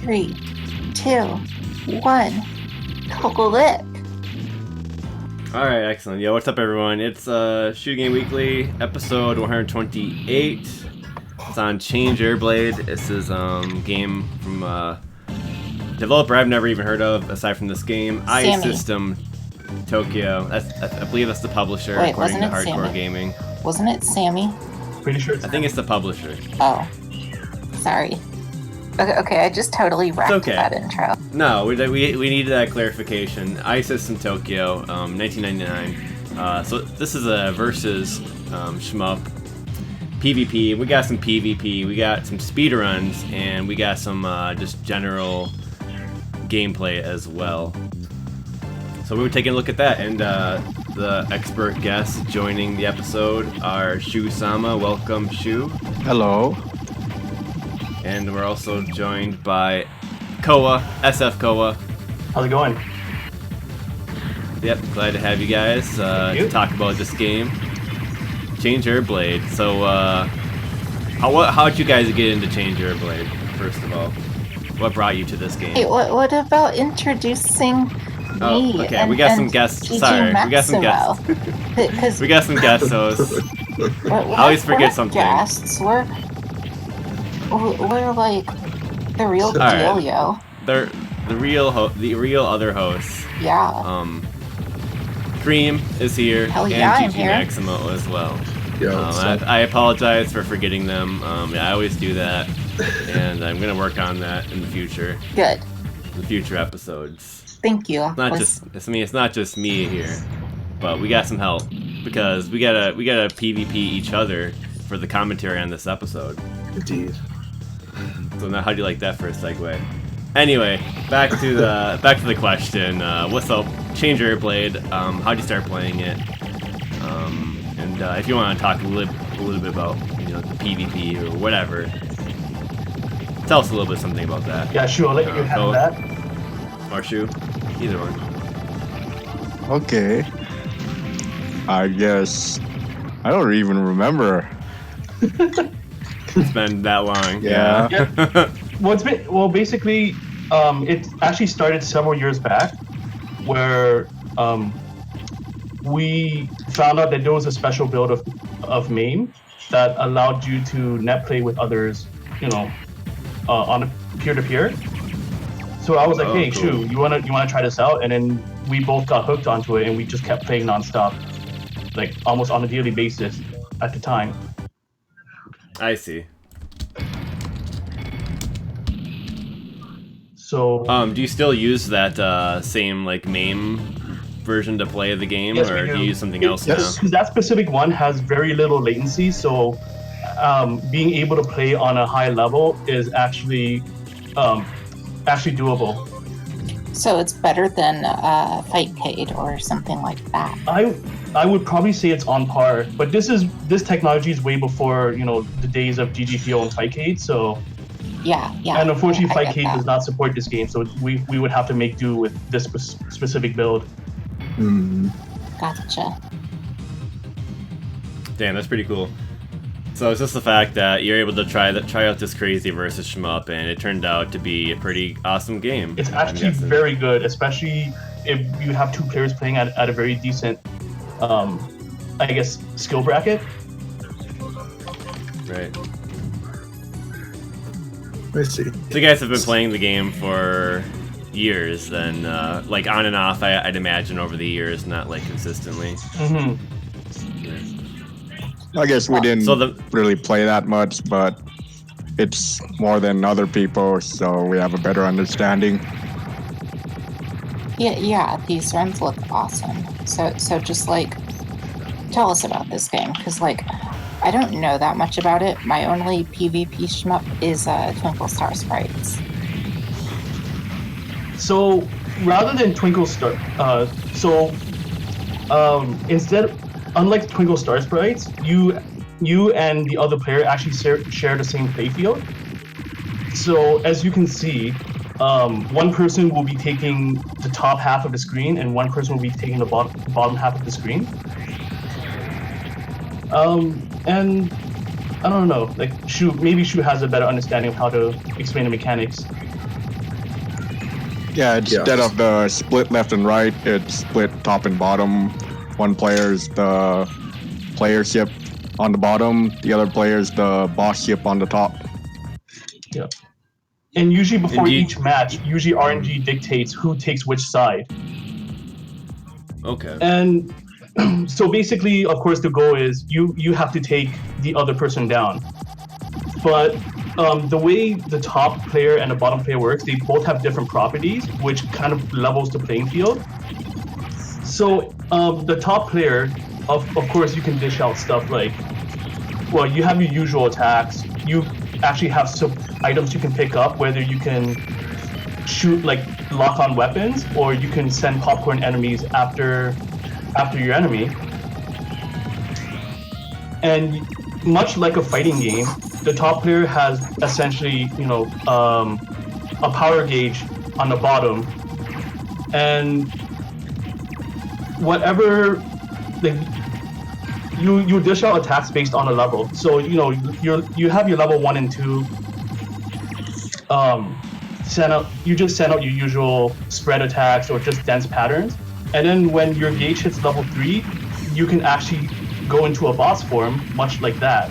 3, 2, 1. Click. Alright, excellent. Yo, what's up, everyone? It's Shooting Game Weekly, episode 128. It's on Change Airblade. This is game from a developer I've never even heard of, aside from this game. AWESOME Tokyo. I believe that's the publisher, Wait, according to wasn't it Hardcore Sammy? Gaming. Wasn't it Sammy? Pretty sure it's I think it's the publisher. Oh. Sorry. Okay, I just totally wrecked that intro. No, we needed that clarification. AWESOME Tokyo, 1999. So this is a versus shmup. PvP. We got some PvP. We got some speedruns, and we got some just general gameplay as well. So we were taking a look at that, and the expert guests joining the episode are Shu-sama. Welcome, Shu. Hello. And we're also joined by Khoa, SFKhoa. How's it going? Yep, glad to have you guys to talk about this game, Change Airblade. So, how'd you guys get into Change Airblade? First of all, what brought you to this game? Hey, what about introducing me? Okay, we got some guests. Sorry, we got some guests. We got some guest hosts. I always forget something. Guests, we're like the real deal, yo. They're the real other hosts. Yeah. Cream is here, Hell yeah, and GG Maximo as well. I apologize for forgetting them. I always do that, and I'm gonna work on that in the future. Good. In the future episodes. Thank you. It's not just me here, but we got some help because we gotta PvP each other for the commentary on this episode. Indeed. So now, how do you like that for a segue? Anyway, back to the question. What's up, Change Airblade? How'd you start playing it? And if you want to talk a little bit about the PvP or whatever, tell us a little bit something about that. Yeah, Shu, I'll let you handle that. Or Shu, either one. Okay. I guess I don't even remember. It's been that long. Yeah. Well, basically, it actually started several years back, where we found out that there was a special build of MAME that allowed you to net play with others, on a peer-to-peer. So I was like, hey, cool. Shu, you wanna try this out? And then we both got hooked onto it, and we just kept playing nonstop, like almost on a daily basis at the time. I see. So, do you still use that same MAME version to play the game, yes, or do you use something else now? Because that specific one has very little latency, so being able to play on a high level is actually doable. So it's better than Fightcade or something like that. I would probably say it's on par, but this technology is way before the days of GGPO and Fightcade, so. Yeah. And unfortunately, Fightcade does not support this game, so we would have to make do with this specific build. Gotcha. Damn, that's pretty cool. So it's just the fact that you're able to try out this crazy versus shmup, and it turned out to be a pretty awesome game. It's actually very good, especially if you have two players playing at a very decent, I guess, skill bracket. Right. I see. So you guys have been playing the game for years, then, like on and off, I'd imagine, over the years, not like consistently. Mm-hmm. I guess we didn't really play that much, but it's more than other people, so we have a better understanding. Yeah, these runs look awesome. So just tell us about this game, because I don't know that much about it. My only PvP shmup is Twinkle Star Sprites. So rather than Twinkle Star, instead, unlike Twinkle Star Sprites, you and the other player actually share the same playfield. So as you can see, one person will be taking the top half of the screen, and one person will be taking the bottom half of the screen. And I don't know, maybe Shu has a better understanding of how to explain the mechanics. Yeah, instead of the split left and right, it's split top and bottom. One player's the player ship on the bottom, the other player's the boss ship on the top. Yeah. And usually before each match, usually RNG dictates who takes which side. Okay. And so basically, of course, the goal is you have to take the other person down. But the way the top player and the bottom player works, they both have different properties, which kind of levels the playing field. So the top player, of course, you can dish out stuff like, well, you have your usual attacks. You actually have items you can pick up, whether you can shoot like lock-on weapons, or you can send popcorn enemies after your enemy. And much like a fighting game, the top player has essentially, a power gauge on the bottom, and whatever you dish out attacks based on a level. So you have your level 1 and 2. You just send out your usual spread attacks or just dense patterns, and then when your gauge hits level 3, you can actually go into a boss form, much like that.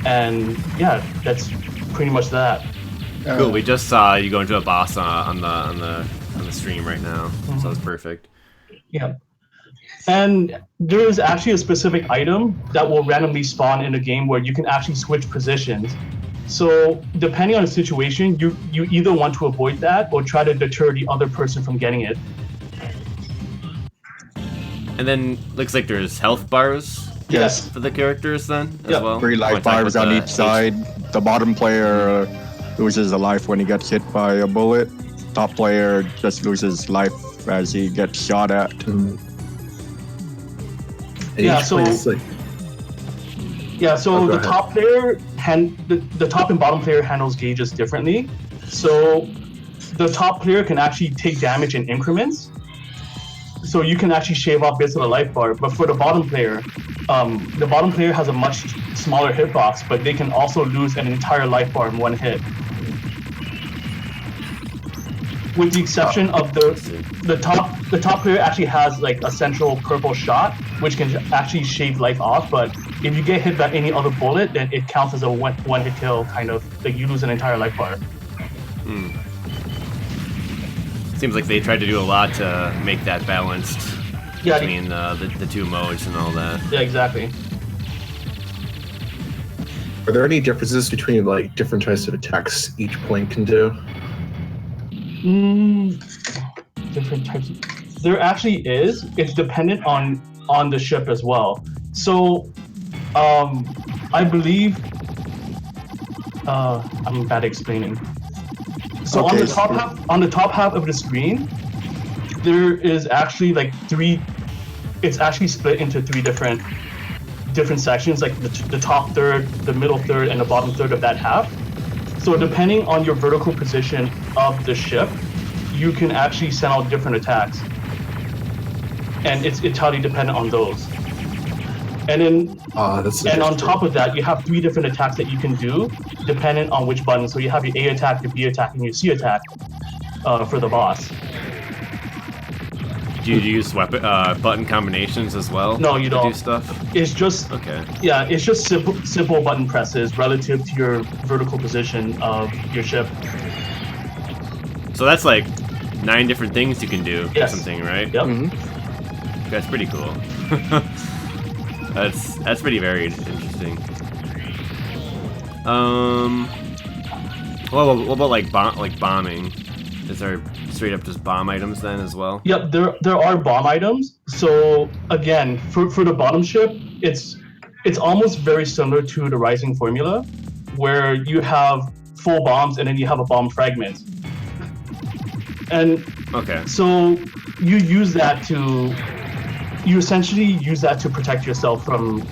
And yeah, that's pretty much that. Cool. We just saw you go into a boss on the stream right now, so that's perfect. Yeah. And there is actually a specific item that will randomly spawn in a game where you can actually switch positions. So depending on the situation, you either want to avoid that or try to deter the other person from getting it. And then looks like there's health bars. Yes. For the characters then as well. 3 life bars on each side. The bottom player loses a life when he gets hit by a bullet. Top player just loses life as he gets shot at. Yeah, so the top player the top and bottom player handles gauges differently. So the top player can actually take damage in increments. So you can actually shave off bits of the life bar. But for the bottom player has a much smaller hitbox, but they can also lose an entire life bar in one hit. With the exception of the top player actually has like a central purple shot, which can actually shave life off. But if you get hit by any other bullet, then it counts as a one hit kill, kind of like you lose an entire life bar. Seems like they tried to do a lot to make that balanced between the two modes and all that. Yeah, exactly. Are there any differences between like different types of attacks each plane can do? Different types. There actually is. It's dependent on the ship as well. So, I believe. I'm bad at explaining. So on the top half of the screen, there is actually like it's actually split into 3 different sections, like the top third, the middle third, and the bottom third of that half. So depending on your vertical position of the ship, you can actually send out different attacks. And it's entirely dependent on those. And then, on top of that, you have 3 different attacks that you can do, dependent on which button. So you have your A attack, your B attack, and your C attack for the boss. Do you use button combinations as well? No, you don't. Do stuff? It's just it's just simple button presses relative to your vertical position of your ship. So that's like 9 different things you can do or Yes. something, right? Yep. That's pretty cool. That's pretty varied, interesting. What about like bombing? Is there straight up just bomb items then as well? Yep, there are bomb items. So again, for the bottom ship, it's almost very similar to the Rising formula, where you have full bombs and then you have a bomb fragment. And so you essentially use that to protect yourself from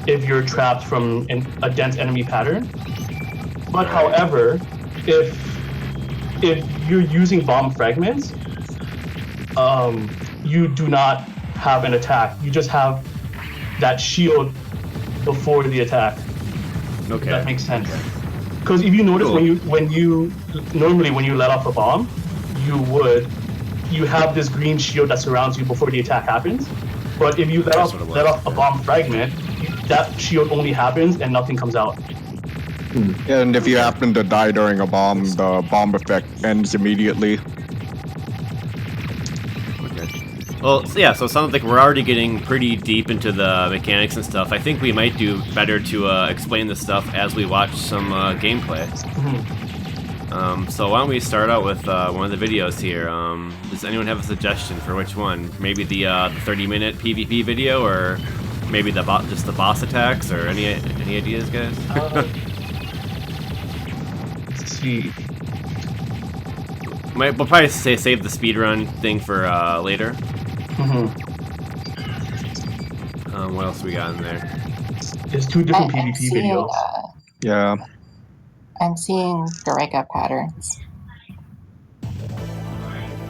if you're trapped from a dense enemy pattern. But however, if you're using bomb fragments, you do not have an attack. You just have that shield before the attack. Okay. If that makes sense. Because if you notice when you normally when you let off a bomb, you would you have this green shield that surrounds you before the attack happens. But if you let off a bomb fragment, that shield only happens and nothing comes out. And if you happen to die during a bomb, the bomb effect ends immediately. Well, yeah, so it sounds like we're already getting pretty deep into the mechanics and stuff. I think we might do better to explain this stuff as we watch some gameplay. So why don't we start out with one of the videos here. Does anyone have a suggestion for which one? Maybe the 30-minute PvP video, or maybe just the boss attacks, or any ideas, guys? Let's see. We'll probably save the speedrun thing for later. What else we got in there? There's 2 different PvP videos. Yeah. I'm seeing Garega patterns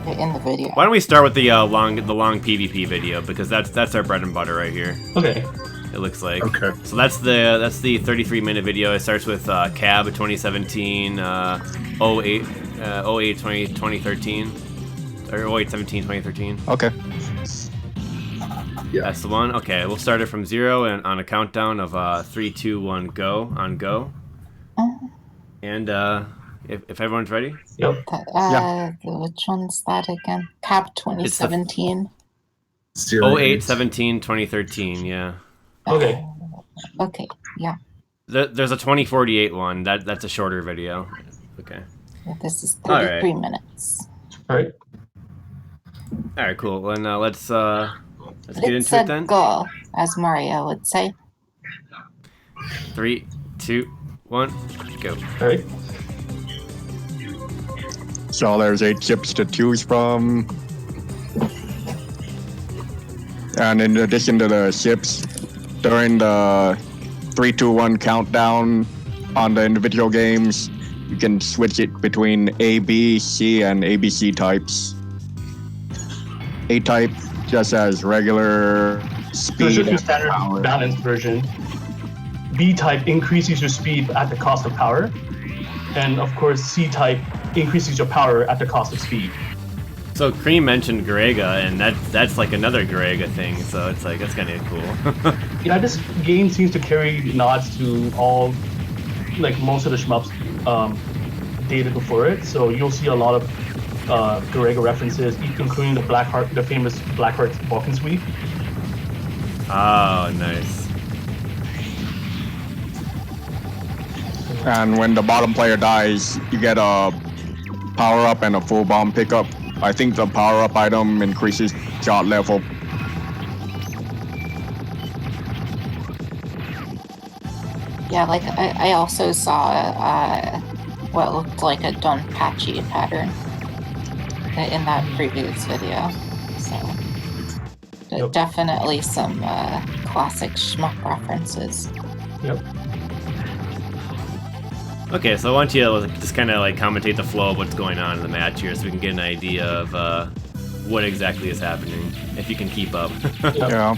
in the video. Why don't we start with the long PvP video, because that's our bread and butter right here. Okay. It looks like. Okay. So that's the 33-minute video. It starts with Cab 2017, 2013, or 0817 2013. Okay. Yeah. That's the one. Okay, we'll start it from 0 and on a countdown of 3, 2, 1, go. On go. And if everyone's ready. Yep. Which one's that again? Cab 2017. 0817 2013. Yeah. Okay. Okay. Yeah. There's a 2048 one. That's a shorter video. Okay. This is 33 minutes. All right. All right. Cool. And let's get into it then. Go, as Mario would say. 3, 2, 1, go. All right. So there's 8 ships to choose from. And in addition to the ships, during the 3, 2, 1 countdown on the individual games, you can switch it between A, B, C, and ABC types. A type just as regular speed. So it's just your and standard power. balanced version. B type increases your speed at the cost of power. And of course, C type increases your power at the cost of speed. So Cream mentioned Garega, and that's like another Garega thing. So it's like that's kind of cool. Yeah, this game seems to carry nods to all, like most of the shmups dated before it. So you'll see a lot of Garega references, including the famous Blackheart Balkan sweep. Oh, nice. And when the bottom player dies, you get a power-up and a full bomb pickup. I think the power-up item increases shot level. Yeah, like I also saw what looked like a Donpachi pattern in that previous video. So Yep. definitely some classic shmup references. Yep. Okay, so I want you to just kind of like commentate the flow of what's going on in the match here, so we can get an idea of what exactly is happening, if you can keep up. Yeah.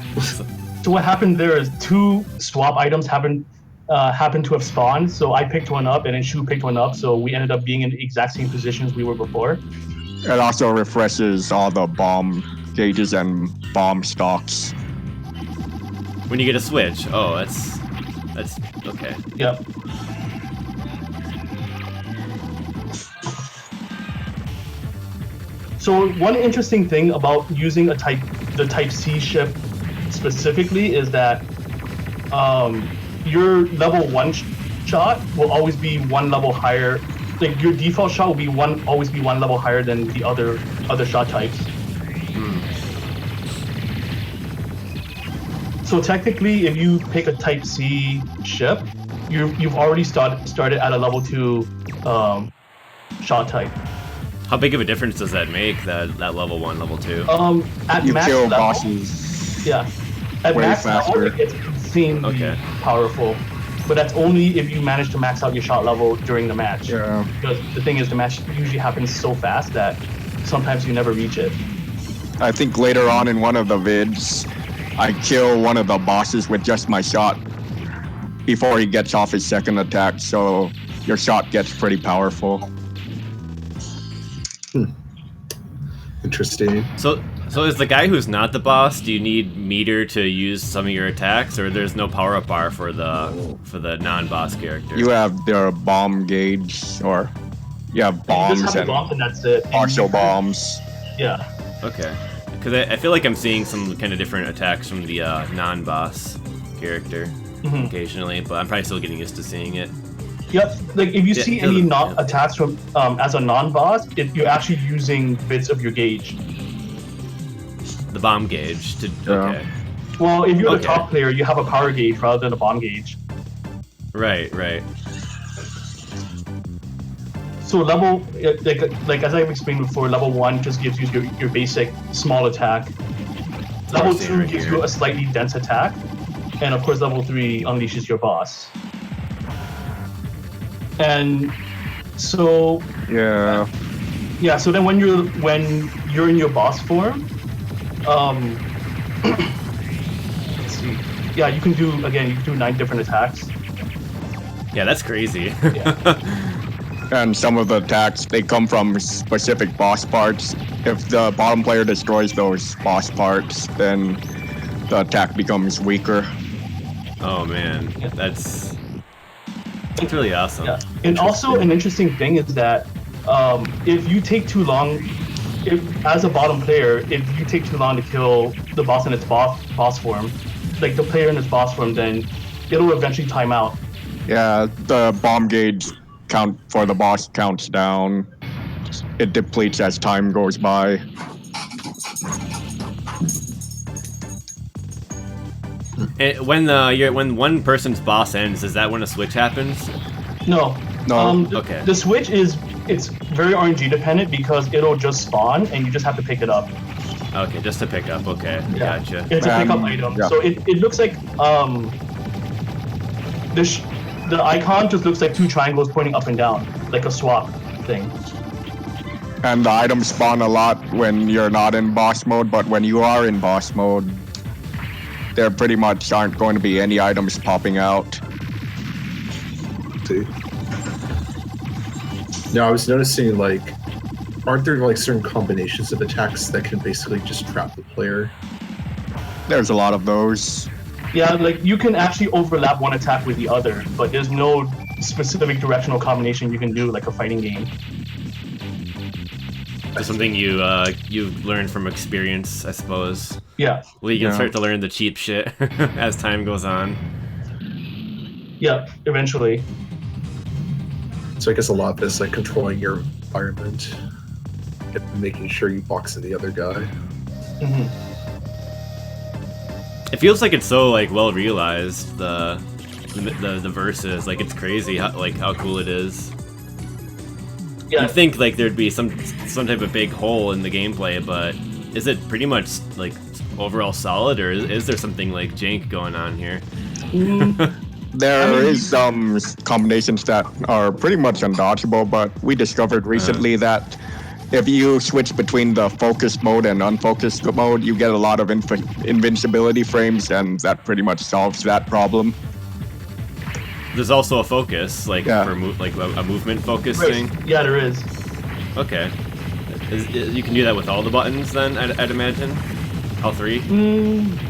So what happened there is 2 swap items happened to have spawned. So I picked one up and then Shu picked one up. So we ended up being in the exact same positions we were before. It also refreshes all the bomb gauges and bomb stocks. When you get a switch, oh, that's okay. Yep. So one interesting thing about using the Type C ship specifically is that your level 1 shot will always be 1 level higher. Like your default shot will always be 1 level higher than the other shot types. So technically, if you pick a Type C ship, you've already started at a level 2 shot type. How big of a difference does that make, that level 1, level 2? At You max kill level, bosses. yeah. At way max level, faster. it gets insanely Okay. powerful. But that's only if you manage to max out your shot level during the match. Yeah. Because the thing is, the match usually happens so fast that sometimes you never reach it. I think later on in one of the vids, I kill one of the bosses with just my shot before he gets off his second attack, so your shot gets pretty powerful. interesting. So is the guy who's not the boss? Do you need meter to use some of your attacks, or there's no power up bar for the non-boss character? You have their bomb gauge, or you have bombs you just have and the bomb and that's it. partial bombs. Yeah. Okay. Because I feel like I'm seeing some kind of different attacks from the non-boss character occasionally, but I'm probably still getting used to seeing it. Yep. Like if you see any attacks from as a non-boss, you're actually using bits of your gauge. The bomb gauge. Okay. Well, if you're the top player, you have a power gauge rather than a bomb gauge. Right. So level, like as I've explained before, level 1 just gives you your basic small attack. Level 2 gives you a slightly dense attack, and of course level 3 unleashes your boss. And so Yeah. So then when you're in your boss form, let's see. Yeah, you can do 9 different attacks. Yeah, that's crazy. And some of the attacks, they come from specific boss parts. If the bottom player destroys those boss parts, then the attack becomes weaker. Oh man, that's really awesome. Yeah. And also an interesting thing is that if you take too long, as a bottom player, if you take too long to kill the boss in its boss form, like the player in its boss form, then it'll eventually time out. Yeah, the bomb gauge count for the boss counts down. It depletes as time goes by. When one person's boss ends, is that when a switch happens? No. Okay. The switch it's very RNG dependent because it'll just spawn and you just have to pick it up. Okay, just to pick up. Okay, Yeah. gotcha. It's a pickup item. Yeah. So it looks like the icon just looks like 2 triangles pointing up and down, like a swap thing. And the items spawn a lot when you're not in boss mode, but when you are in boss mode, there pretty much aren't going to be any items popping out. See? Now I was noticing, like, aren't there like certain combinations of attacks that can basically just trap the player? There's a lot of those. Yeah, like you can actually overlap one attack with the other, but there's no specific directional combination you can do like a fighting game. That's something you've learned from experience, I suppose. Yeah. Well, you can start to learn the cheap shit as time goes on. Yeah, eventually. So I guess a lot of this like controlling your environment and making sure you box in the other guy. It feels like it's so like well realized, the verses, like it's crazy how cool it is. Yeah. You'd think like there'd be some type of big hole in the gameplay, but is it pretty much like overall solid, or is there something like jank going on here? There is some combinations that are pretty much undodgeable, but we discovered recently that if you switch between the focused mode and unfocused mode, you get a lot of invincibility frames, and that pretty much solves that problem. There's also a focus, like Yeah. for a movement focus Right. thing. Yeah, there is. Okay, you can do that with all the buttons then, I'd imagine. All 3,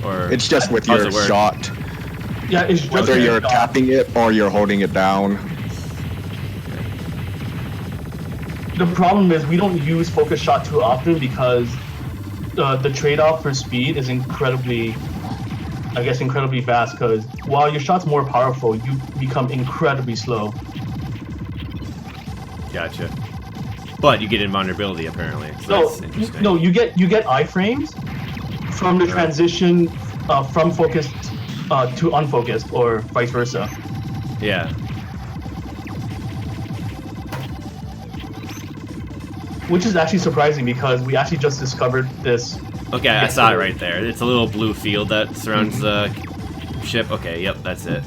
or It's just with how does your it work? shot, Yeah, it's just whether you're shot. tapping it or you're holding it down. The problem is we don't use focus shot too often because the trade-off for speed is incredibly fast, because while your shot's more powerful, you become incredibly slow. Gotcha. But you get invulnerability apparently. So that's interesting. No, you get iframes from the transition from focused to unfocused, or vice versa. Yeah. Which is actually surprising because we actually just discovered this. Okay, I saw it right there. It's a little blue field that surrounds the ship. Okay, yep, that's it.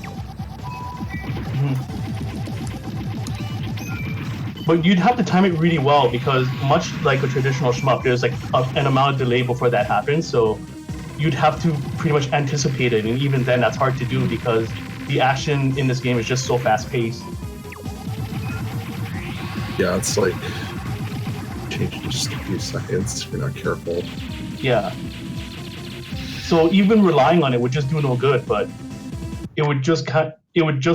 But you'd have to time it really well because much like a traditional shmup, there's like an amount of delay before that happens. So you'd have to pretty much anticipate it, and even then that's hard to do because the action in this game is just so fast paced. Yeah, it's like change in just a few seconds if you're not careful. Yeah. So even relying on it would just do no good, but it would just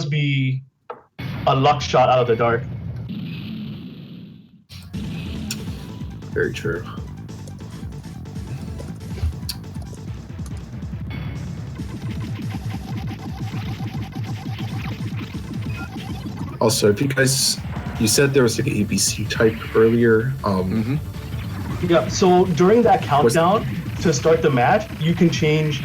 be a luck shot out of the dark. Very true. Also, if you said there was like an ABC type earlier. Yeah. So during that countdown to start the match, you can change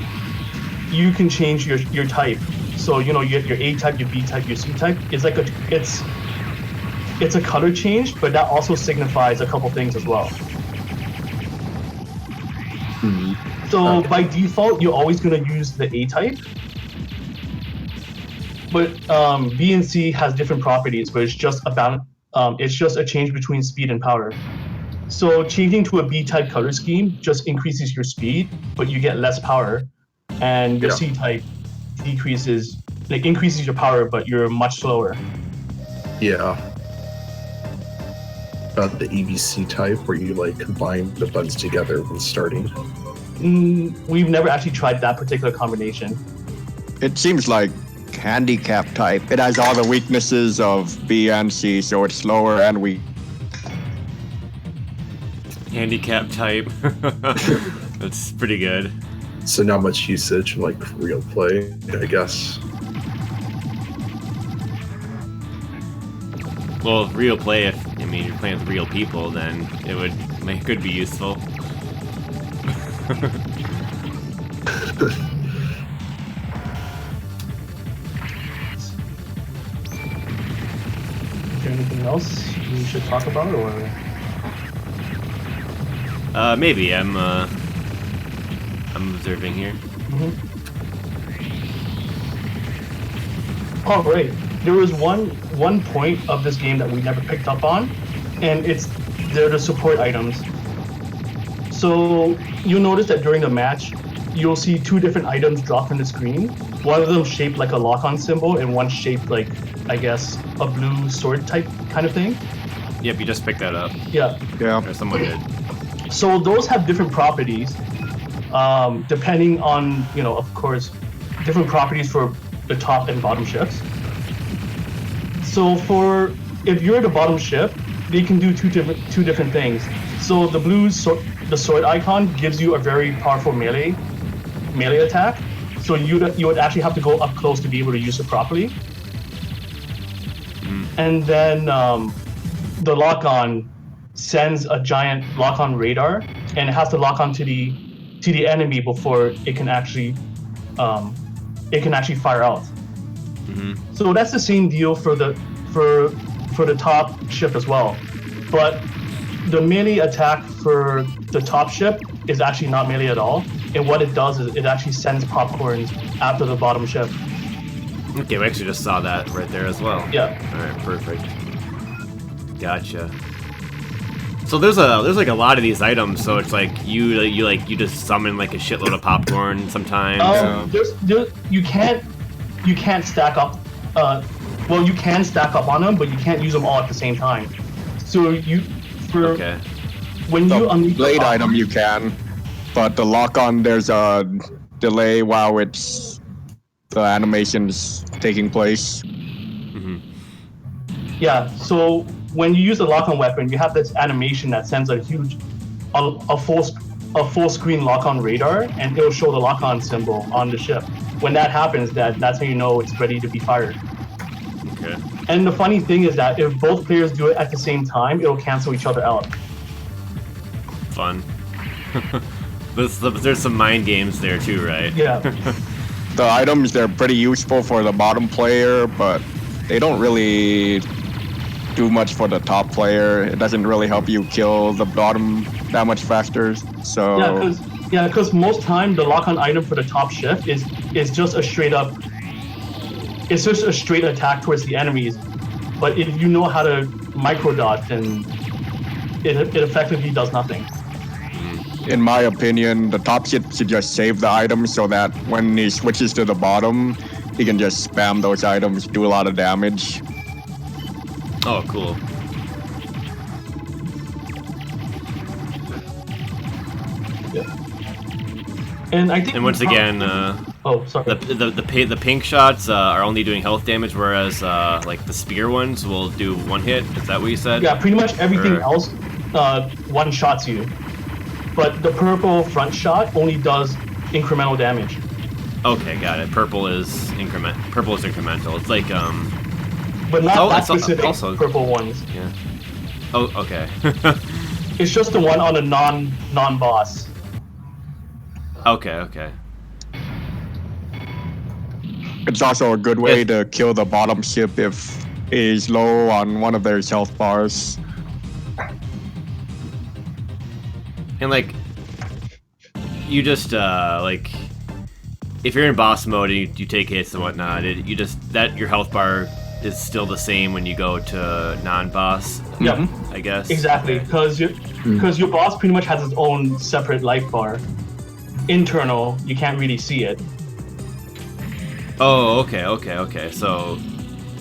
your type. So you know your A type, your B type, your C type. It's like it's a color change, but that also signifies a couple things as well. So by default, you're always going to use the A type. But B and C has different properties, but it's just a change between speed and power. So changing to a B type color scheme just increases your speed, but you get less power, and your C type increases your power, but you're much slower. Yeah. About the EVC type, where you like combine the buttons together when starting. We've never actually tried that particular combination. It seems like handicap type. It has all the weaknesses of B and C, so it's slower and weak. Handicap type. That's pretty good. So not much usage in like real play, I guess. Well, real play, if you're playing with real people, then it could be useful. Is there anything else we should talk about, or? Maybe I'm observing here. Oh, right. There was one point of this game that we never picked up on, and they're the support items. So you'll notice that during the match, you'll see two different items drop on the screen. One of them shaped like a lock-on symbol, and one shaped like, I guess, a blue sword type kind of thing. Yep, you just picked that up. Yeah. Or someone did. So those have different properties, depending on, of course, different properties for the top and bottom shifts. So if you're the bottom shift, they can do two different things. So the blue the sword icon gives you a very powerful melee attack. So you would actually have to go up close to be able to use it properly. And then the lock-on sends a giant lock-on radar, and it has to lock on to the enemy before it can actually fire out. So that's the same deal for the top ship as well, but the melee attack for the top ship is actually not melee at all, and what it does is it actually sends popcorns after the bottom ship. Okay, we actually just saw that right there as well. Yeah. All right, perfect. Gotcha. So there's like a lot of these items, so it's like you just summon like a shitload of popcorn sometimes. You can't stack up. Well, you can stack up on them, but you can't use them all at the same time. So when you unleash the blade item, you can, but the lock-on, there's a delay while the animation's taking place. Yeah. So when you use the lock-on weapon, you have this animation that sends a full screen lock-on radar, and it'll show the lock-on symbol on the ship. When that happens, that's how you know it's ready to be fired. Okay. And the funny thing is that if both players do it at the same time, it'll cancel each other out. Fun. There's some mind games there too, right? Yeah. The items, they're pretty useful for the bottom player, but they don't really do much for the top player. It doesn't really help you kill the bottom that much faster. So because most time the lock-on item for the top shift is just a straight up. It's just a straight attack towards the enemies, but if you know how to micro dodge, then it effectively does nothing. In my opinion, the top ship should just save the item so that when he switches to the bottom, he can just spam those items, do a lot of damage. Oh, cool. And I think. And once again, oh, sorry. the pink shots are only doing health damage, whereas like the spear ones will do one hit. Is that what you said? Yeah, pretty much everything else one shots you, but the purple front shot only does incremental damage. Okay, got it. Purple is incremental. It's like But not that it's specific also purple ones. Yeah. Oh, okay. It's just the one on a non-boss. Okay. It's also a good way to kill the bottom ship if he's low on one of their health bars. And like, you just like, if you're in boss mode and you take hits and whatnot, your health bar is still the same when you go to non-boss. Yep. I guess. Exactly, because your boss pretty much has its own separate life bar. Internal, you can't really see it. Oh, okay. So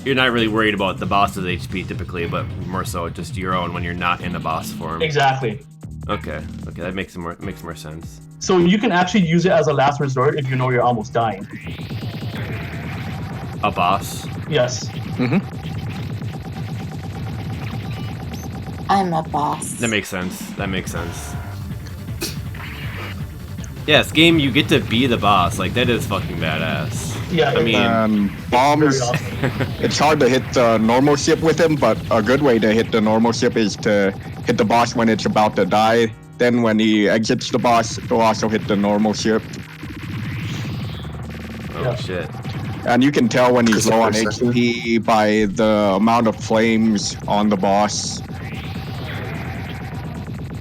you're not really worried about the boss's HP typically, but more so just your own when you're not in the boss form. Exactly. Okay, that makes more sense. So you can actually use it as a last resort if you know you're almost dying. A boss? Yes. Mm-hmm. I'm a boss. That makes sense. Yeah, this game, you get to be the boss. Like, that is fucking badass. Yeah, I mean, bombs. Very awesome. It's hard to hit the normal ship with him, but a good way to hit the normal ship is to hit the boss when it's about to die. Then when he exits the boss, he'll also hit the normal ship. Oh, Yeah. shit. And you can tell when he's Just the low on first second. HP by the amount of flames on the boss.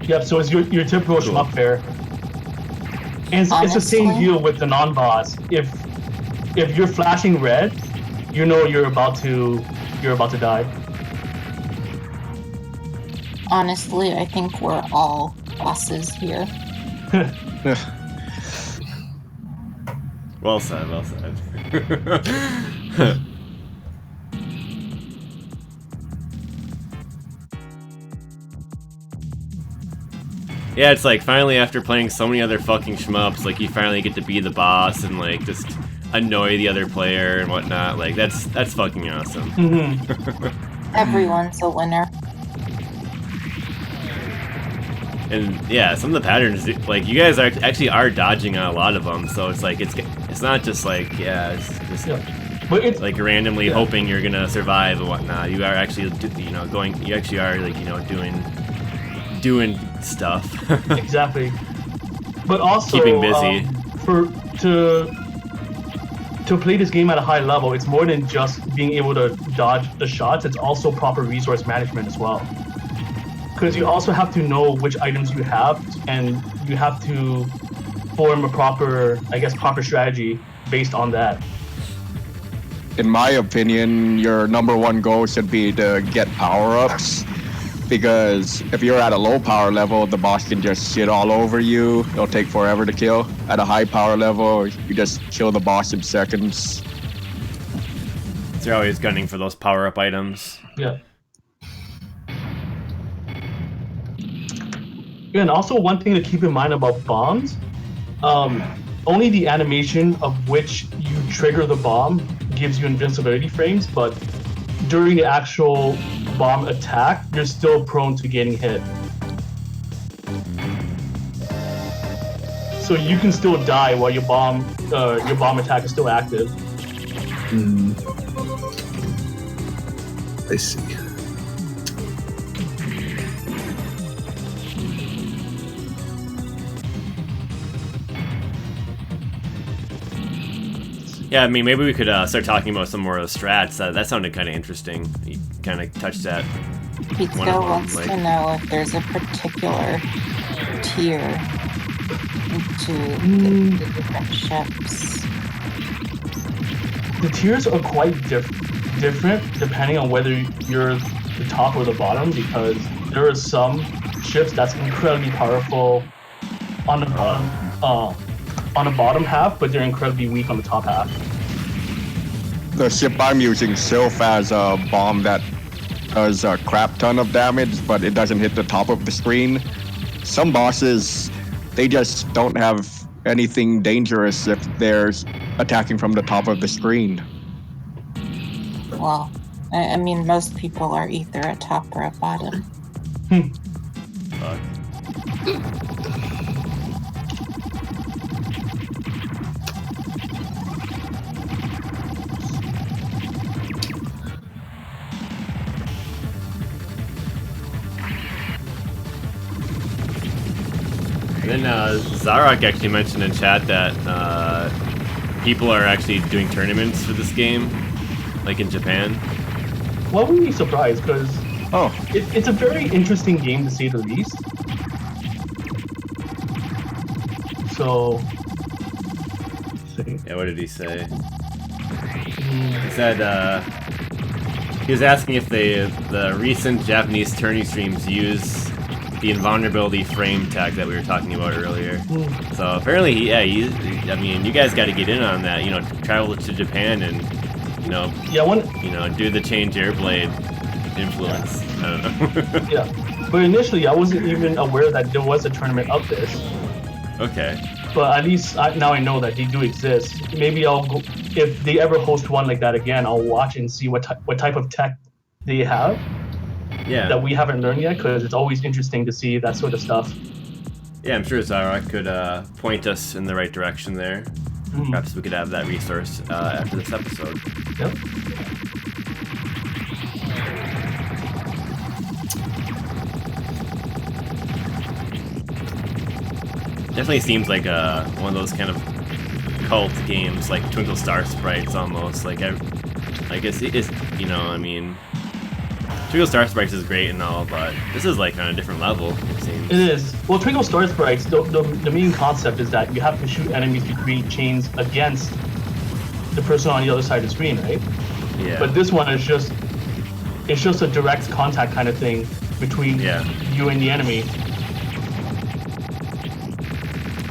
Yep, so it's your typical Cool. shmup fare. And it's the same Honestly? deal with the non-boss. If you're flashing red, you know you're about to die. Honestly, I think we're all bosses here. Well said. Yeah, it's like finally after playing so many other fucking shmups, like you finally get to be the boss and like just annoy the other player and whatnot. Like that's fucking awesome. Everyone's a winner. And yeah, some of the patterns, like you guys are dodging on a lot of them, so it's like it's not just like it's just Yeah. But it's like randomly Yeah. hoping you're gonna survive and whatnot. You are actually going. You actually are like doing stuff. exactly. But also Keeping busy. To play this game at a high level, it's more than just being able to dodge the shots. It's also proper resource management as well. Because you also have to know which items you have, and you have to form a proper strategy based on that. In my opinion, your number one goal should be to get power-ups. Because if you're at a low power level, the boss can just shit all over you. It'll take forever to kill. At a high power level, you just kill the boss in seconds. So you're always gunning for those power-up items. Yeah. And also one thing to keep in mind about bombs, only the animation of which you trigger the bomb gives you invincibility frames, but during the actual bomb attack, you're still prone to getting hit. So you can still die while your bomb attack is still active. I see. Yeah, I mean, maybe we could start talking about some more of the strats. That sounded kind of interesting. You kind of touched that. Pizza One of them, wants like- to know if there's a particular tier to the different ships. The tiers are quite different depending on whether you're the top or the bottom, because there are some ships that's incredibly powerful on the bottom half, but they're incredibly weak on the top half. The ship I'm using, Sylph, has a bomb that does a crap ton of damage, but it doesn't hit the top of the screen. Some bosses, they just don't have anything dangerous if they're attacking from the top of the screen. Well, I mean, most people are either a top or a bottom. Fuck. And then Zarok actually mentioned in chat that people are actually doing tournaments for this game, like in Japan. Well, I wouldn't be surprised because Oh, it's a very interesting game to say the least. So, let's see. Yeah, what did he say? He said he was asking if the recent Japanese tourney streams use the invulnerability frame tag that we were talking about earlier. So apparently, I mean, you guys got to get in on that. You know, travel to Japan and do the change airblade influence. I don't know. Yeah, but initially I wasn't even aware that there was a tournament of this. Okay. But at least now I know that they do exist. Maybe I'll go, if they ever host one like that again, I'll watch and see what type of tech they have. Yeah. That we haven't learned yet, because it's always interesting to see that sort of stuff. Yeah, I'm sure Zarok could point us in the right direction there. Perhaps we could have that resource after this episode. Yep. Definitely seems like one of those kind of cult games, like Twinkle Star Sprites almost. Like it's you know, I mean, Twinkle Star Sprites is great and all, but this is like on a different level, it seems. It is. Well, Twinkle Star Sprites, the main concept is that you have to shoot enemies to create chains against the person on the other side of the screen, right? Yeah. But this one is just a direct contact kind of thing between you and the enemy.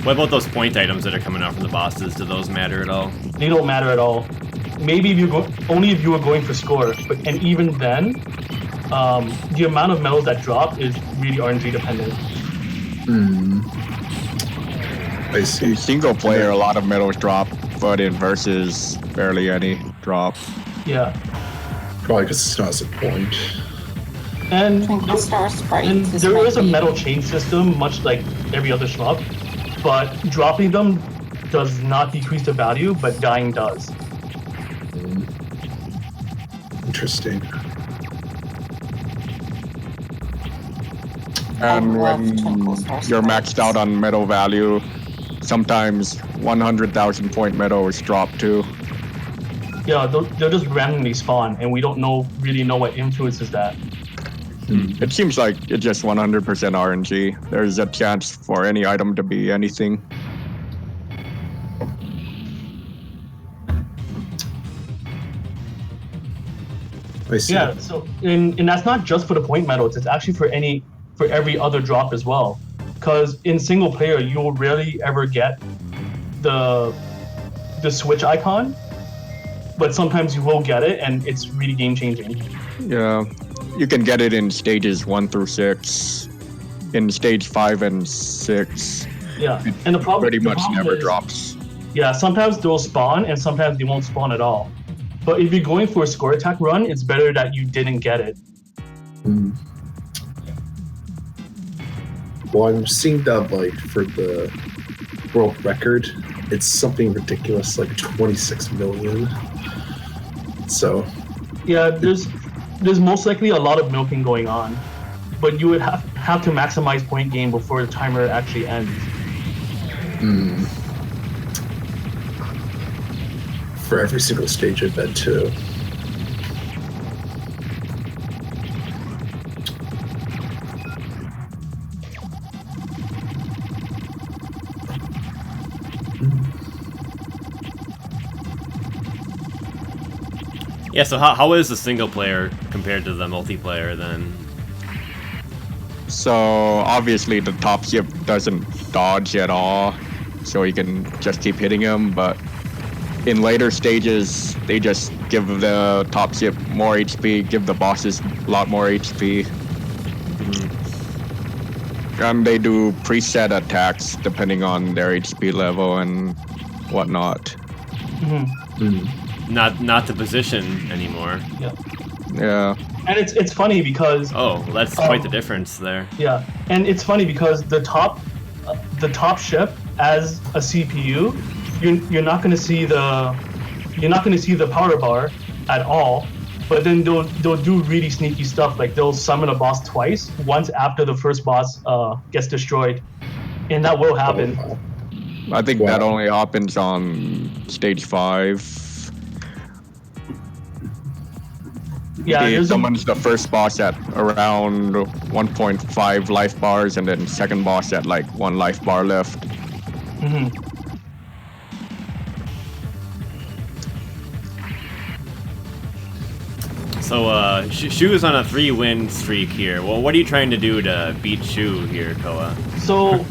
What about those point items that are coming out from the bosses? Do those matter at all? They don't matter at all. Maybe if only if you were going for score, and even then, the amount of medals that drop is really RNG dependent. I see. in single player, a lot of medals drop, but in versus, barely any drop. Yeah. Probably because it's not as a point. And Twinkle Star Sprites is there my is a medal favorite. chain system, much like every other shmup, but dropping them does not decrease the value, but dying does. Interesting. And love when Twinkle Star you're Sprites. maxed out on medal value, sometimes 100,000 point medals drop too. Yeah, they'll just randomly spawn, and we don't really know what influences that. It seems like it's just 100% RNG. There's a chance for any item to be anything. I see. Yeah, so and that's not just for the point medals, it's actually for every other drop as well. Because in single player, you will rarely ever get the switch icon, but sometimes you will get it, and it's really game changing. Yeah, you can get it in stages 1 through 6. In stage 5 and 6, Yeah, and the problem pretty much problem never is- drops. Yeah, sometimes they'll spawn, and sometimes they won't spawn at all. But if you're going for a score attack run, it's better that you didn't get it. Well, I'm seeing that like for the world record, it's something ridiculous, like 26 million. So Yeah, there's most likely a lot of milking going on, but you would have to maximize point gain before the timer actually ends. for every single stage event too. Yeah, so how is the single player compared to the multiplayer then? So obviously the top ship doesn't dodge at all, so you can just keep hitting him, but in later stages they just give the top ship more HP, give the bosses a lot more HP. And they do preset attacks depending on their HP level and whatnot. Not the position anymore. Yeah. Yeah. And it's funny because Oh, well, that's quite the difference there. yeah, and it's funny because the top ship as a CPU, you're not going to see the power bar at all. But then they'll do really sneaky stuff, like they'll summon a boss twice, once after the first boss gets destroyed, and that will happen. Oh, wow. I think Wow. that only happens on stage 5. Yeah, He there's summons the first boss at around 1.5 life bars, and then second boss at like 1 life bar left. So, Shu is on a 3-win streak here. Well, what are you trying to do to beat Shu here, Koa? So,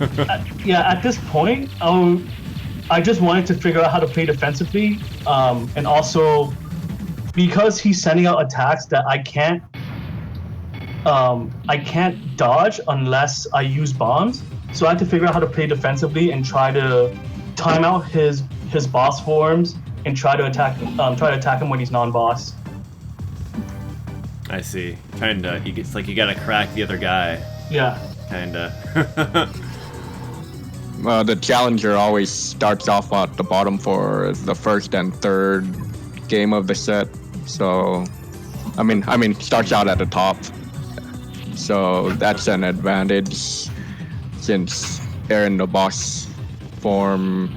at this point, I just wanted to figure out how to play defensively, and also because he's sending out attacks that I can't dodge unless I use bombs. So I had to figure out how to play defensively and try to time out his boss forms and try to attack him when he's non-boss. I see. Kinda. It's like you gotta crack the other guy. Yeah. Kinda. The challenger always starts off at the bottom for the first and third game of the set. So, I mean, starts out at the top. So that's an advantage since they're in the boss form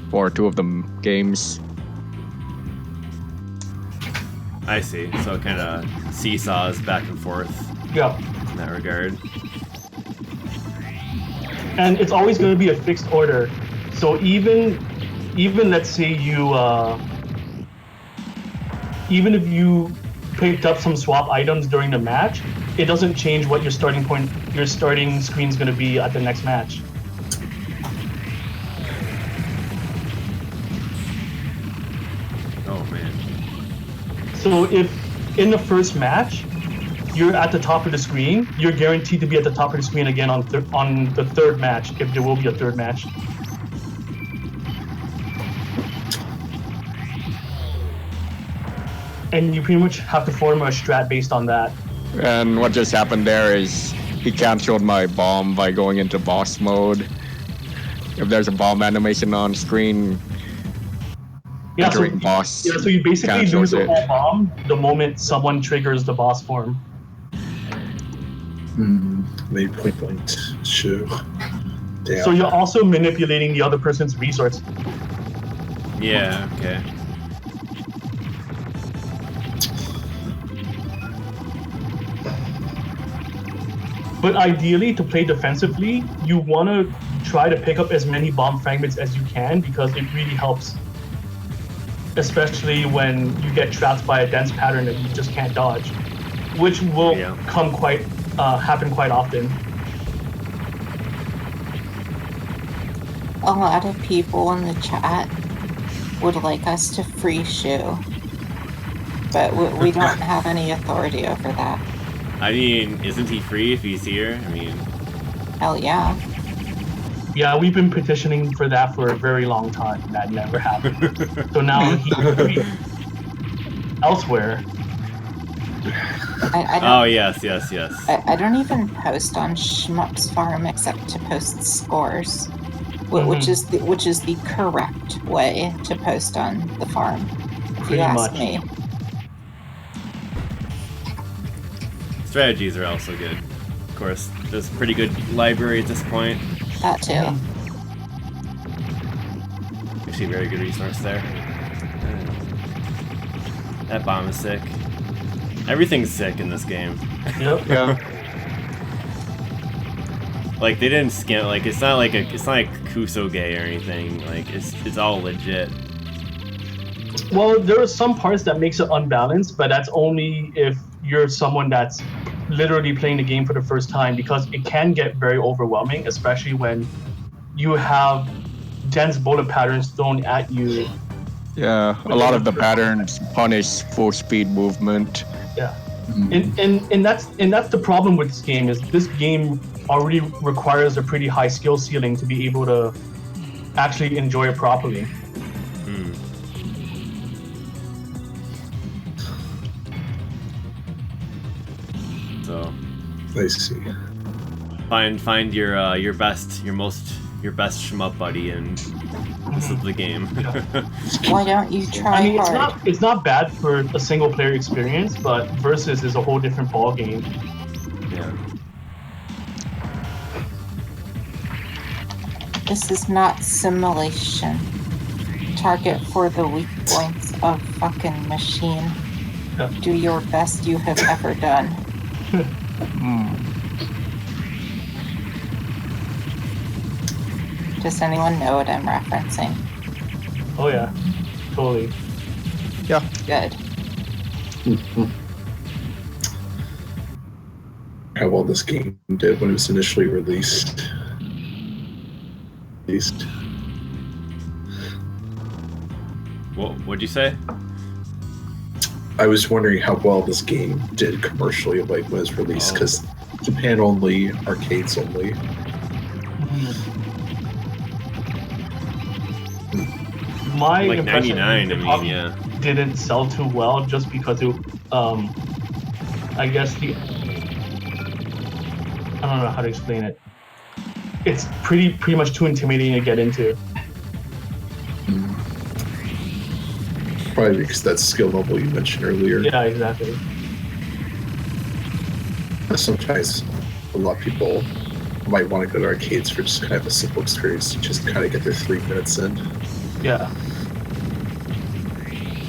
for 2 of the games. I see. So it kinda seesaws back and forth Yeah. in that regard. And it's always going to be a fixed order. So even let's say you even if you picked up some swap items during the match, it doesn't change what your starting screen is going to be at the next match. Oh man. So if in the first match you're at the top of the screen, you're guaranteed to be at the top of the screen again on the third match, if there will be a third match. And you pretty much have to form a strat based on that. And what just happened there is he canceled my bomb by going into boss mode. If there's a bomb animation on screen, entering boss. Yeah, so you basically cancels lose a it. whole bomb the moment someone triggers the boss form. Maybe point blank. Sure. Damn. So you're also manipulating the other person's resource. Yeah, okay. But ideally, to play defensively, you want to try to pick up as many bomb fragments as you can because it really helps. Especially when you get trapped by a dense pattern that you just can't dodge, which will happen quite often. A lot of people in the chat would like us to free Shu, but we don't have any authority over that. I mean, isn't he free if he's here? I mean... Hell yeah. Yeah, we've been petitioning for that for a very long time. That never happened. So now he's free elsewhere. I don't, Oh, yes. I don't even post on Shmup's farm except to post scores, which is the correct way to post on the farm, if you ask me. Strategies are also good. Of course, there's a pretty good library at this point. That too. Actually, a very good resource there. That bomb is sick. Everything's sick in this game. Yep. Yeah. Like they didn't skim. Like it's not like Kusoge or anything. Like it's all legit. Well, there are some parts that makes it unbalanced, but that's only if you're someone that's literally playing the game for the first time, because it can get very overwhelming, especially when you have dense bullet patterns thrown at you. Yeah, a lot of the patterns punish full speed movement. Yeah. And that's the problem with this game, is this game already requires a pretty high skill ceiling to be able to actually enjoy it properly. So I see. find your best shmup buddy, and this is the game. Why don't you try I mean, hard? it's not bad for a single player experience, but Versus is a whole different ball game. Yeah. This is not simulation. Target for the weak points of fucking machine. Yeah. Do your best you have ever done. Does anyone know what I'm referencing? Oh yeah, totally. Yeah. Good. How well this game did when it was initially released. What'd you say? I was wondering how well this game did commercially, like when it was released, because Japan only, arcades only. My Like impression 99, is I it mean, yeah. didn't sell too well just because it, I guess I don't know how to explain it. It's pretty much too intimidating to get into. Probably because that skill level you mentioned earlier. Yeah, exactly. Sometimes a lot of people might want to go to arcades for just kind of a simple experience to just kind of get their 3 minutes in. Yeah.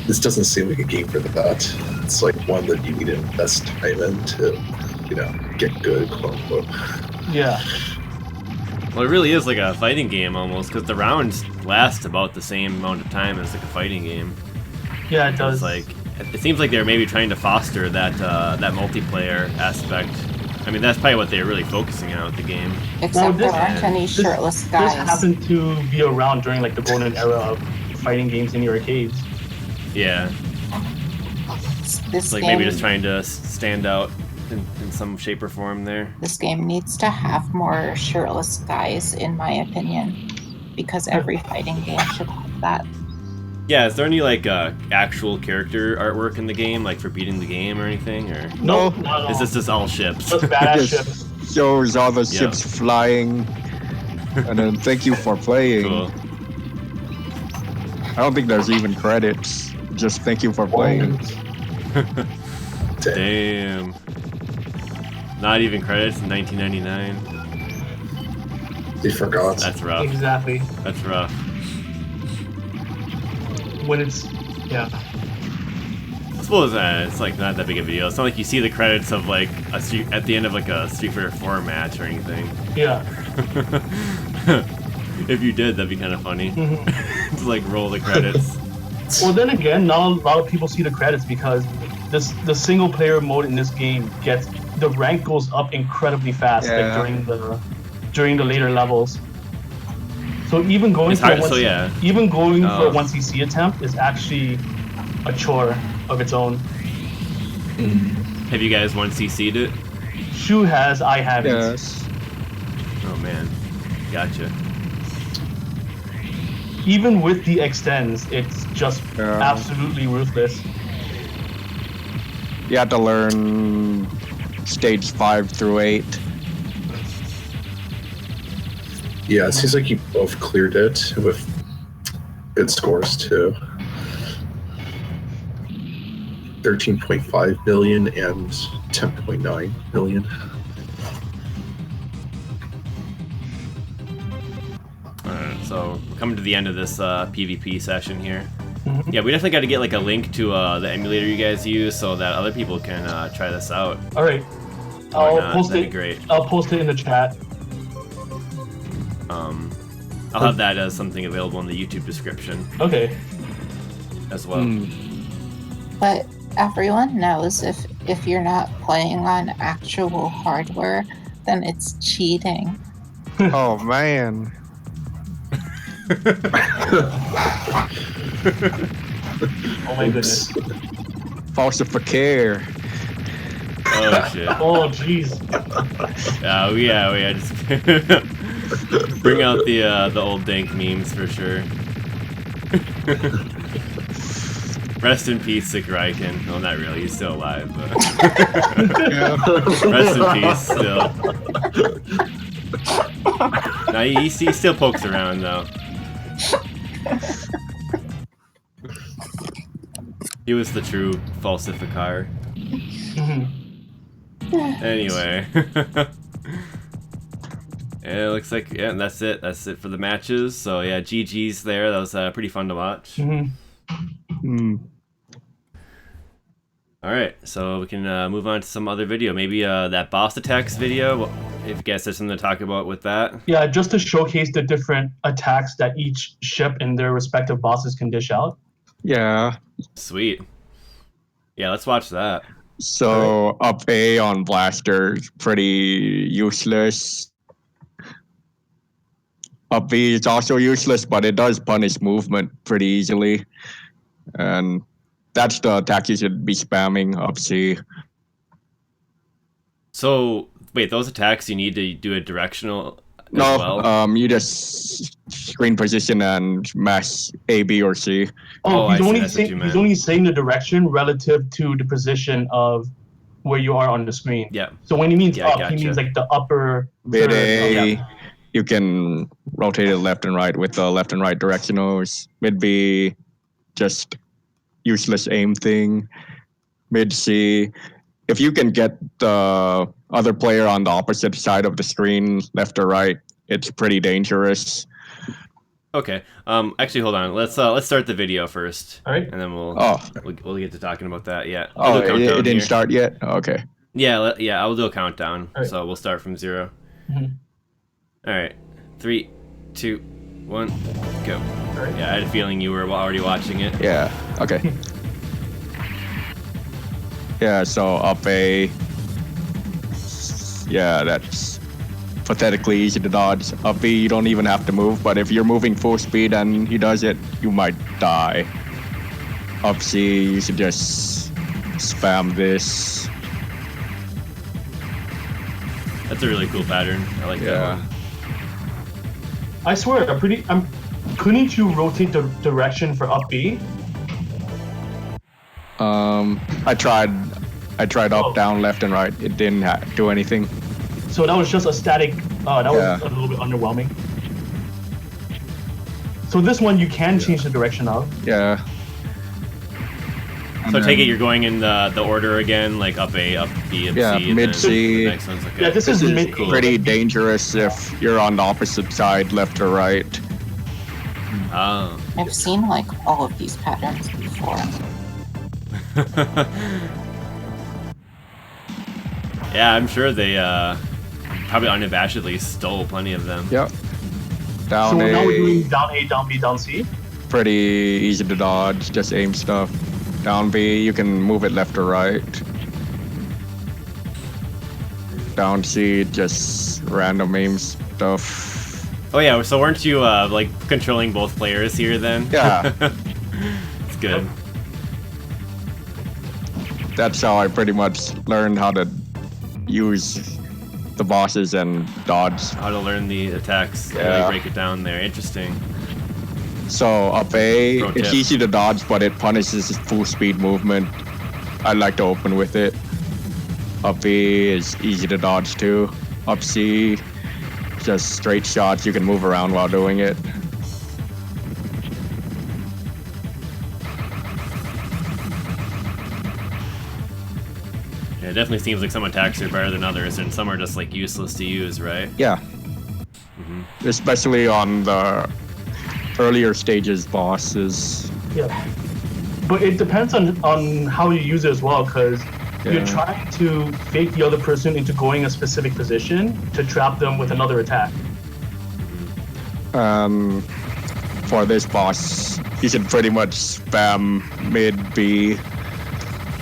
This doesn't seem like a game for that. It's like one that you need to invest time in to, get good, quote unquote. Yeah. Well, it really is like a fighting game almost, because the rounds last about the same amount of time as like a fighting game. Yeah, it does. It's like, it seems like they're maybe trying to foster that that multiplayer aspect. I mean, that's probably what they're really focusing on with the game. Except there aren't any shirtless guys. This happened to be around during like the golden era of fighting games in the arcades. Yeah. This It's like game, maybe just trying to stand out in some shape or form there. This game needs to have more shirtless guys, in my opinion, because every fighting game should have that. Yeah, is there any like actual character artwork in the game, like for beating the game or anything, or No, not at is all. this just all ships? Just badass Just ships. shows all the ships flying, and then thank you for playing. Cool. I don't think there's even credits. Just thank you for playing. Damn. Not even credits in 1999. They forgot. That's rough. Exactly. That's rough. When it's I suppose it's like not that big a deal. It's not like you see the credits of like at the end of like a Street Fighter 4 match or anything. yeah. If you did, that'd be kind of funny. To like roll the credits. Well, then again, not a lot of people see the credits because the single player mode in this game the rank goes up incredibly fast, like during the later levels. So even going for a 1cc attempt is actually a chore of its own. Have you guys 1cc'd it? Shu has, I haven't. Yes. Oh man, gotcha. Even with the extends, it's just absolutely ruthless. You have to learn stage 5 through 8. Yeah, it seems like you both cleared it with good scores too. 13.5 million and 10.9 million. Alright, so we're coming to the end of this PvP session here. Yeah, we definitely got to get like a link to the emulator you guys use so that other people can try this out. All right, That'd be great. I'll post it in the chat. I'll have that as something available in the YouTube description Okay. as well. But everyone knows if you're not playing on actual hardware, then it's cheating. Oh man. Oh my goodness. Falsifier. Oh shit. Oh jeez. Yeah, just bring out the old dank memes for sure. Rest in peace, Sick Ryken. Well, not really. He's still alive, but rest in peace. Still. No, he still pokes around though. He was the true falsificar. Anyway. It looks like, yeah, and that's it. That's it for the matches. So yeah, GG's there. That was pretty fun to watch. All right, so we can move on to some other video. Maybe that boss attacks video. If you guys have something to talk about with that. Yeah, just to showcase the different attacks that each ship and their respective bosses can dish out. Yeah. Sweet. Yeah, let's watch that. So up A on Blaster is pretty useless. Up B is also useless, but it does punish movement pretty easily. And that's the attack you should be spamming up C. So, wait, those attacks you need to do a directional as No, well? you just screen position and mash A, B, or C. Oh, I see, that's what you he's meant. only saying the direction relative to the position of where you are on the screen. Yeah. So when he means Yeah, up, gotcha. he means like the upper Mid third. A, Yeah. you can rotate it left and right with the left and right directionals. Mid B, just useless aim thing. Mid C, if you can get the other player on the opposite side of the screen, left or right, it's pretty dangerous. Okay. Actually, hold on. Let's start the video first. All right. And then we'll get to talking about that. Yeah. Oh, I'll do a it countdown didn't here. start yet? Okay. Yeah, I'll do a countdown. Alright. So we'll start from 0. Mhm. All right. 3, 2, 1, go. Alright. Yeah, I had a feeling you were already watching it. Yeah, okay. Yeah, so up A. Yeah, that's pathetically easy to dodge. Up B, you don't even have to move, but if you're moving full speed and he does it, you might die. Up C, you should just spam this. That's a really cool pattern. I like that Yeah. one. I swear, couldn't you rotate the direction for up B? I tried up, Oh. down, left, and right. It didn't do anything. So that was just a static. That Yeah. was a little bit underwhelming. So this one you can change the direction of. Yeah. So take it you're going in the order again, like up A, up B, up Yeah, C. and mid then C. the next one's okay. Yeah, this is mid cool. Pretty dangerous if you're on the opposite side, left or right. Oh. I've seen like all of these patterns before. Yeah, I'm sure they probably unabashedly stole plenty of them. Yep. So Down now we're A, doing down A, down B, down C. pretty easy to dodge, just aim stuff. Down B, you can move it left or right. Down C, just random aim stuff. Oh yeah, so weren't you like controlling both players here then? Yeah. It's good. That's how I pretty much learned how to use the bosses and dodge. How to learn the attacks. Yeah. Really break it down there. Interesting. So up A, Pro it's tip. easy to dodge, but it punishes full speed movement. I like to open with it. Up B is easy to dodge too. Up C, just straight shots. You can move around while doing it. Yeah, it definitely seems like some attacks are better than others, and some are just like useless to use, right? Yeah. Especially on the earlier stages bosses. Yeah. But it depends on how you use it as well, because Yeah. you're trying to fake the other person into going a specific position to trap them with another attack. For this boss, you should pretty much spam mid B.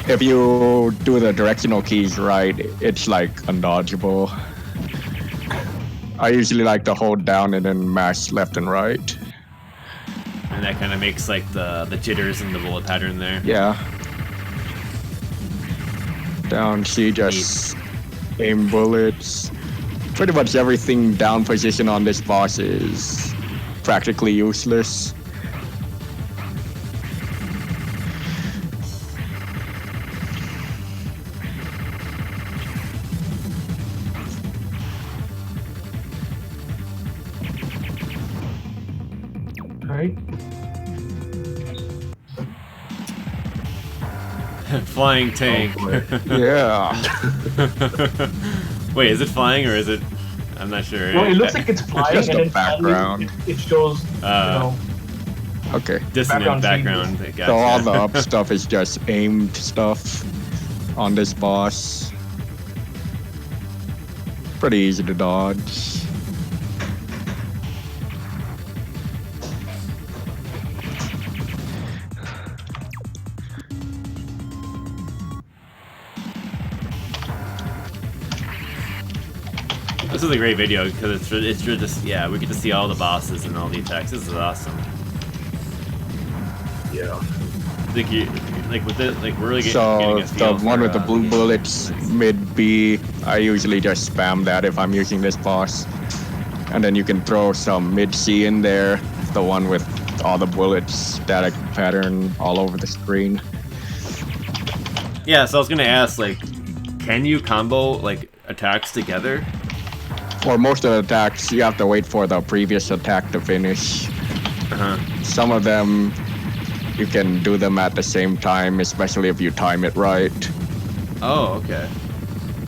If you do the directional keys right, it's like undodgeable. I usually like to hold down and then mash left and right. And that kind of makes like the jitters and the bullet pattern there. Yeah. Down C, just aim bullets. Pretty much everything down position on this boss is practically useless. Alright. Flying tank. Oh, Yeah. Wait, is it flying or is it? I'm not sure. No, it looks like it's flying, Just and the then suddenly background. it shows, Okay. Dissonant background background. So all Gotcha. the up stuff is just aimed stuff on this boss. Pretty easy to dodge. This is a great video because it's just we get to see all the bosses and all the attacks. This is awesome. Yeah. Like with it, like we're really getting So a feel the one for, with the blue bullets, mid B, I usually just spam that if I'm using this boss. And then you can throw some mid C in there, the one with all the bullets, static pattern all over the screen. Yeah, so I was gonna ask, like, can you combo like attacks together? For most of the attacks, you have to wait for the previous attack to finish. Some of them, you can do them at the same time, especially if you time it right. Oh, okay.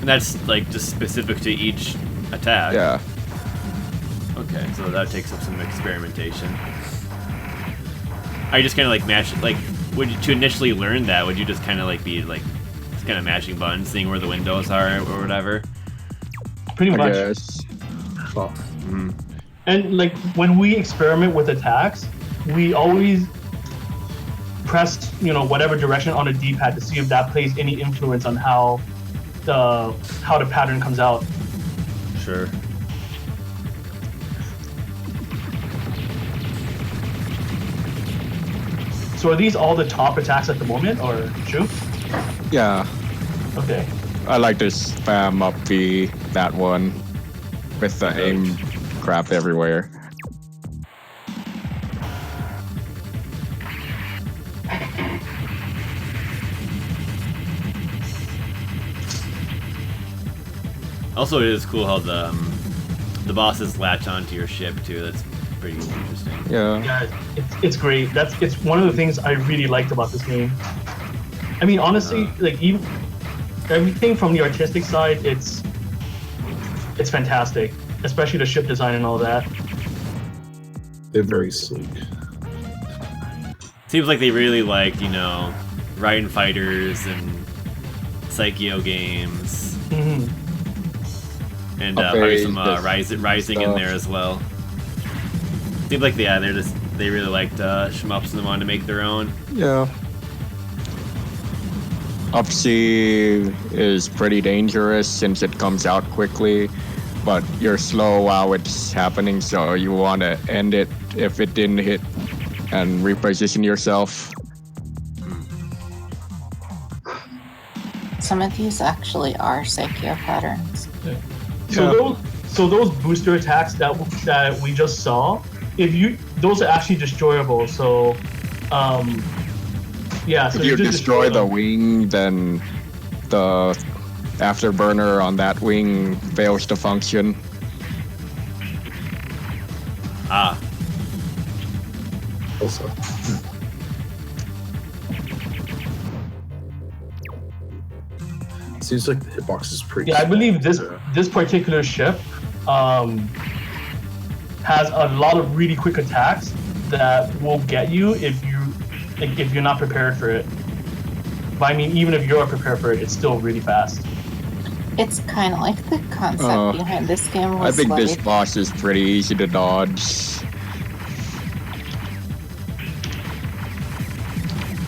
And that's like just specific to each attack. Yeah. Okay, so that takes up some experimentation. Are you just kind of like mash? Like, to initially learn that, would you just kind of like be like, just kind of mashing buttons, seeing where the windows are or whatever? pretty I much. guess. Oh, And like when we experiment with attacks, we always press, whatever direction on a D-pad to see if that plays any influence on how the pattern comes out. Sure. So are these all the top attacks at the moment, or true? Yeah. Okay. I like to spam up that one with the aim crap everywhere. Also, it is cool how the bosses latch onto your ship too. That's pretty interesting. Yeah. Yeah, it's great. It's one of the things I really liked about this game. I mean, honestly, like even everything from the artistic side, it's fantastic. Especially the ship design and all that. they're very sleek. Seems like they really like, Ryan Fighters and Psycho games. Hmm. And Okay, probably some this Rising in stuff. there as well. Seems like they really liked shmups and they wanted to make their own. Yeah. Up C is pretty dangerous since it comes out quickly, but you're slow while it's happening, so you want to end it if it didn't hit and reposition yourself. Some of these actually are Psycho patterns. So those booster attacks that we just saw, those are actually destroyable. So, yeah. So If you just destroy the them. wing, then the afterburner on that wing fails to function. Ah, Also, seems like the hitbox is pretty. Yeah, I small. believe this Yeah. this particular ship has a lot of really quick attacks that will get you if you're not prepared for it. But I mean, even if you're prepared for it, it's still really fast. It's kind of like the concept Uh, behind this game I was think like, this boss is pretty easy to dodge.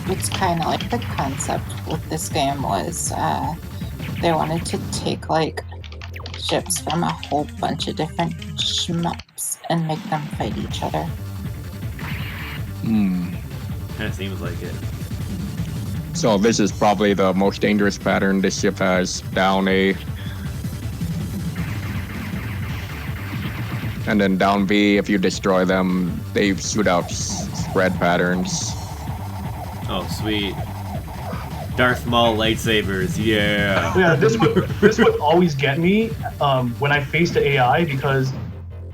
it's kind of like the concept with this game was they wanted to take like ships from a whole bunch of different shmups and make them fight each other. kind of seems like it. So this is probably the most dangerous pattern this ship has, down A. And then down B, if you destroy them, they shoot out spread patterns. Oh, sweet. Darth Maul lightsabers, yeah. Yeah, this would always get me when I faced the AI, because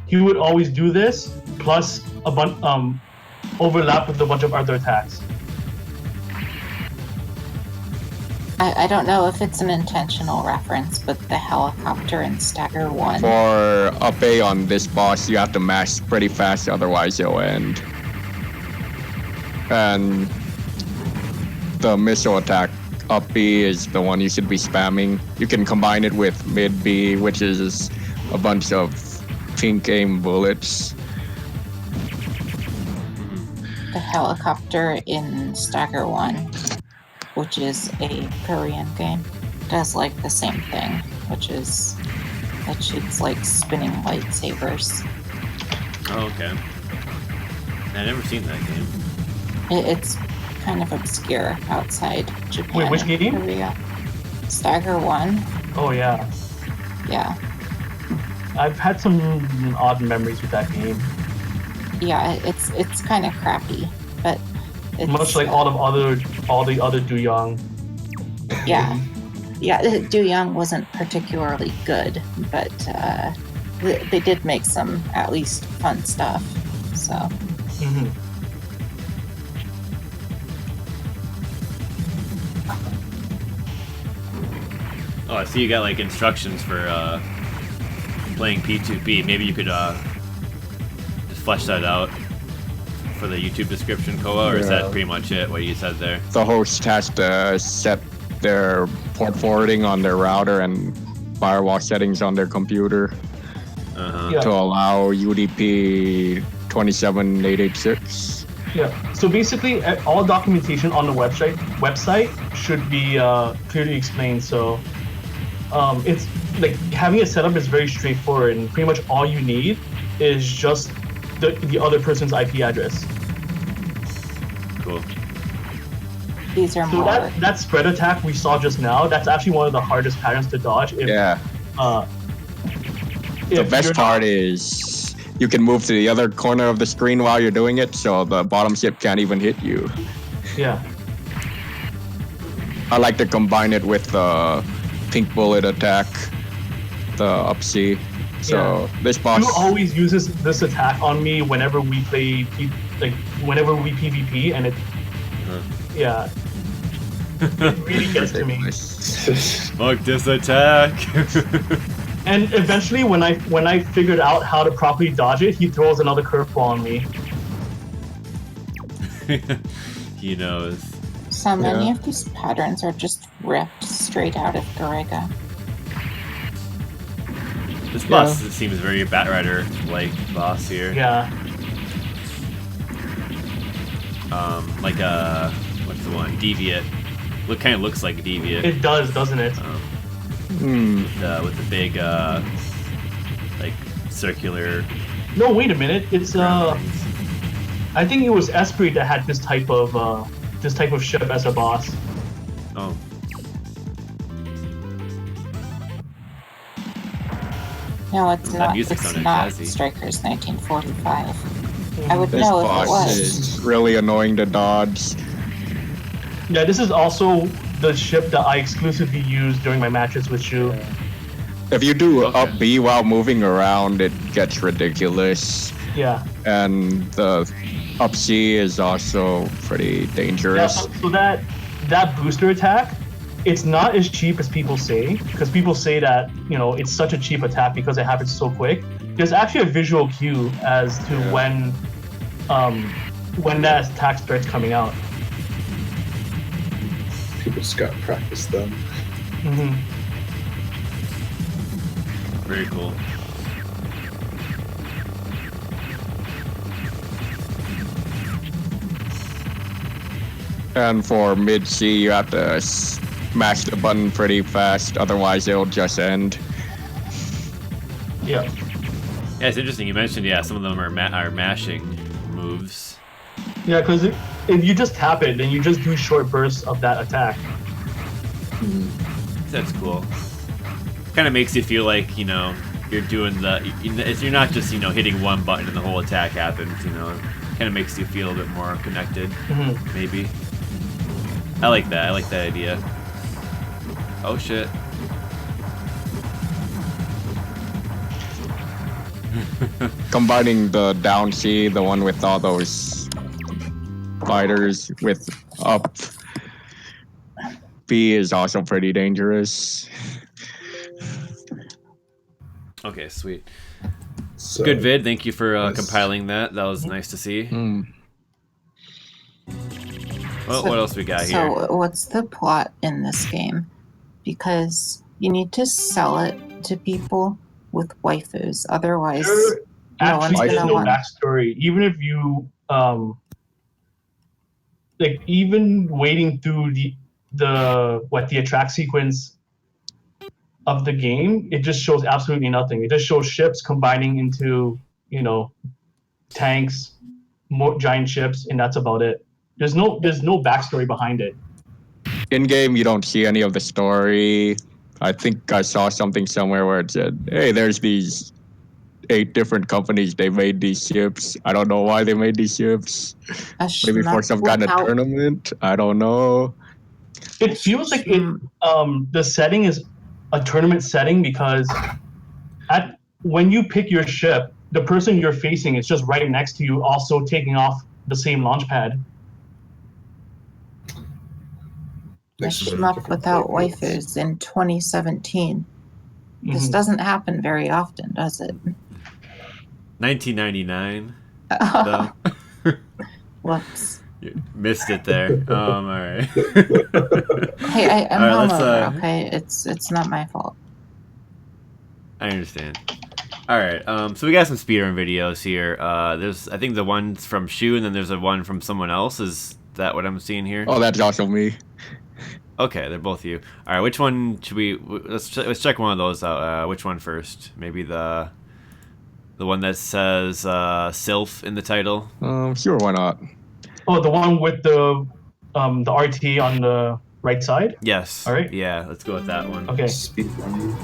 he would always do this plus a bunch overlap with a bunch of other attacks. I don't know if it's an intentional reference, but the helicopter in Stagger 1. For up A on this boss, you have to mash pretty fast, otherwise you'll end. And the missile attack up B is the one you should be spamming. You can combine it with mid B, which is a bunch of pink aim bullets. The helicopter in Stagger 1, which is a Korean game, does like the same thing, which is that shoots like spinning lightsabers. Oh, okay. I've never seen that game. It's kind of obscure outside Japan. Wait, which and game? Korea. Stagger 1. Oh yeah, Yeah. I've had some odd memories with that game. Yeah, it's kind of crappy, but it's Much like all the other Do Young. Yeah. Do Young wasn't particularly good, but they did make some at least fun stuff. So Mm-hmm. Oh, I see you got like instructions for playing P2P. Maybe you could just flesh that out for the YouTube description, Koa, or is that pretty much it, what you said there? The host has to set their port forwarding on their router and firewall settings on their computer to allow UDP 27886. Yeah. So basically, all documentation on the website should be clearly explained. So it's like having it set up is very straightforward, and pretty much all you need is just the other person's IP address. Cool. these are So more. that spread attack we saw just now, that's actually one of the hardest patterns to dodge. If, the best part is you can move to the other corner of the screen while you're doing it, so the bottom ship can't even hit you. Yeah. I like to combine it with the pink bullet attack, the up C. So this boss. Stu always uses this attack on me whenever we play, whenever we PvP, and it, it really gets to me. Fuck this attack. And eventually, when I figured out how to properly dodge it, he throws another curveball on me. He knows. So many of these patterns are just ripped straight out of Garega. This boss seems very Batrider-like boss here. Yeah. Like a what's the one? Deviate. Kind of looks like a Deviate. It does, doesn't it? With the big like circular. No, wait a minute. It's I think it was Esprit that had this type of ship as a boss. Oh. No, it's not. music It's sounded not jazzy. Strikers 1945. I would This know if it boss was. is really annoying to dodge. Yeah, this is also the ship that I exclusively use during my matches with Shu. If you do up B while moving around, it gets ridiculous. Yeah. And the up C is also pretty Yeah, dangerous. so that booster attack, it's not as cheap as people say, because people say that, it's such a cheap attack because it happens so quick. There's actually a visual cue as to when that attack starts coming out. People just got to practice them. Mm-hmm. Very cool. And for mid C, you have to smash the button pretty fast, otherwise it'll just end. Yeah. Yeah, it's interesting. You mentioned some of them are mashing moves. Yeah, because if you just tap it, then you just do short bursts of that attack. That's cool. Kind of makes you feel like, you know, you're doing you're not just, you know, hitting one button and the whole attack happens, you know. Kind of makes you feel a bit more connected, maybe. I like that. I like that idea. Oh shit. Combining the down C, the one with all those fighters with up B is also pretty dangerous. Okay, sweet. So, Good vid. Thank you for nice. compiling that. That was nice to see. Hmm. Well, what else we got here? So what's the plot in this game? Because you need to sell it to people with waifus, otherwise There no one's actually is gonna no want. backstory. Even if you like, even waiting through the attract sequence of the game, it just shows absolutely nothing. It just shows ships combining into, you know, tanks, more giant ships, and that's about it. There's no backstory behind it. In game, you don't see any of the story. I think I saw something somewhere where it said, "Hey, there's these 8 different companies. They made these ships. I don't know why they made these ships. A Maybe for shmup some kind of without- tournament. I don't know." It feels like the setting is a tournament setting, because when you pick your ship, the person you're facing is just right next to you, also taking off the same launch pad. A shmup without waifus in 2017. This doesn't happen very often, does it? 1999. Though. Whoops. You missed it there. All right. Hey, I'm All right, hungover, okay? It's not my fault. I understand. All right. So we got some speedrun videos here. There's, I think, the one's from Shu, and then there's a one from someone else. Is that what I'm seeing here? Oh, that's also me. Okay, they're both you. All right, which one should we? Let's check one of those out. Which one first? Maybe the one that says Sylph in the title. Sure, why not? Oh, the one with the RT on the right side? Yes. All right. Yeah, let's go with that one. Okay. Speedrun.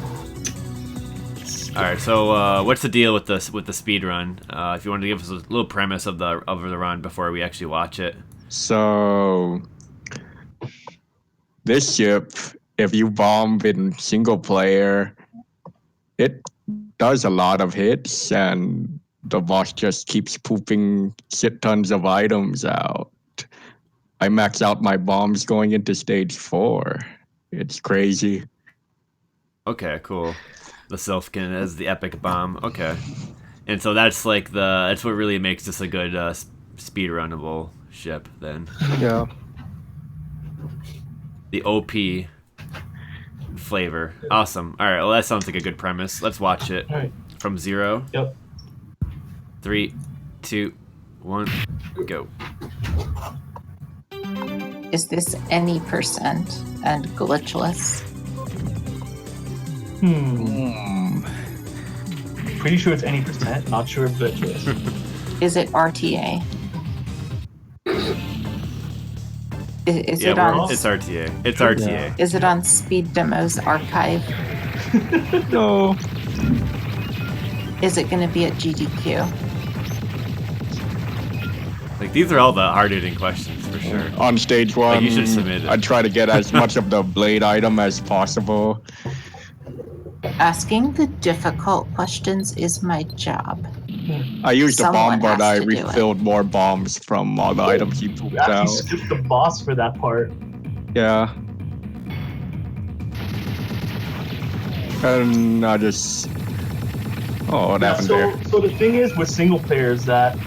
All right. So, what's the deal with the speed run? If you wanted to give us a little premise of the run before we actually watch it. So, this ship, if you bomb in single player, it does a lot of hits, and the boss just keeps pooping shit tons of items out. I max out my bombs going into stage 4. It's crazy. Okay, cool. The Sylph as the epic bomb. Okay, and so that's like that's what really makes this a good speed runnable ship then. Yeah. The OP flavor. Awesome. All right. Well, that sounds like a good premise. Let's watch it. All right. From 0. Yep. 3, 2, 1, go. Is this any percent and glitchless? Pretty sure it's any percent. Not sure if it is. Is it RTA? Is Yeah, it on? it's RTA. It's RTA. Is it on Speed Demo's archive? No. Is it going to be at GDQ? Like, these are all the hard-hitting questions for sure. On stage 1, Like, you should submit it. I try to get as much of the blade item as possible. Asking the difficult questions is my job. I used the Someone bomb, but has I to do it. refilled more bombs from all the items you pooped You actually out. skipped the boss for that part. Yeah. And I just... Oh, what happened there? So the thing is with single players that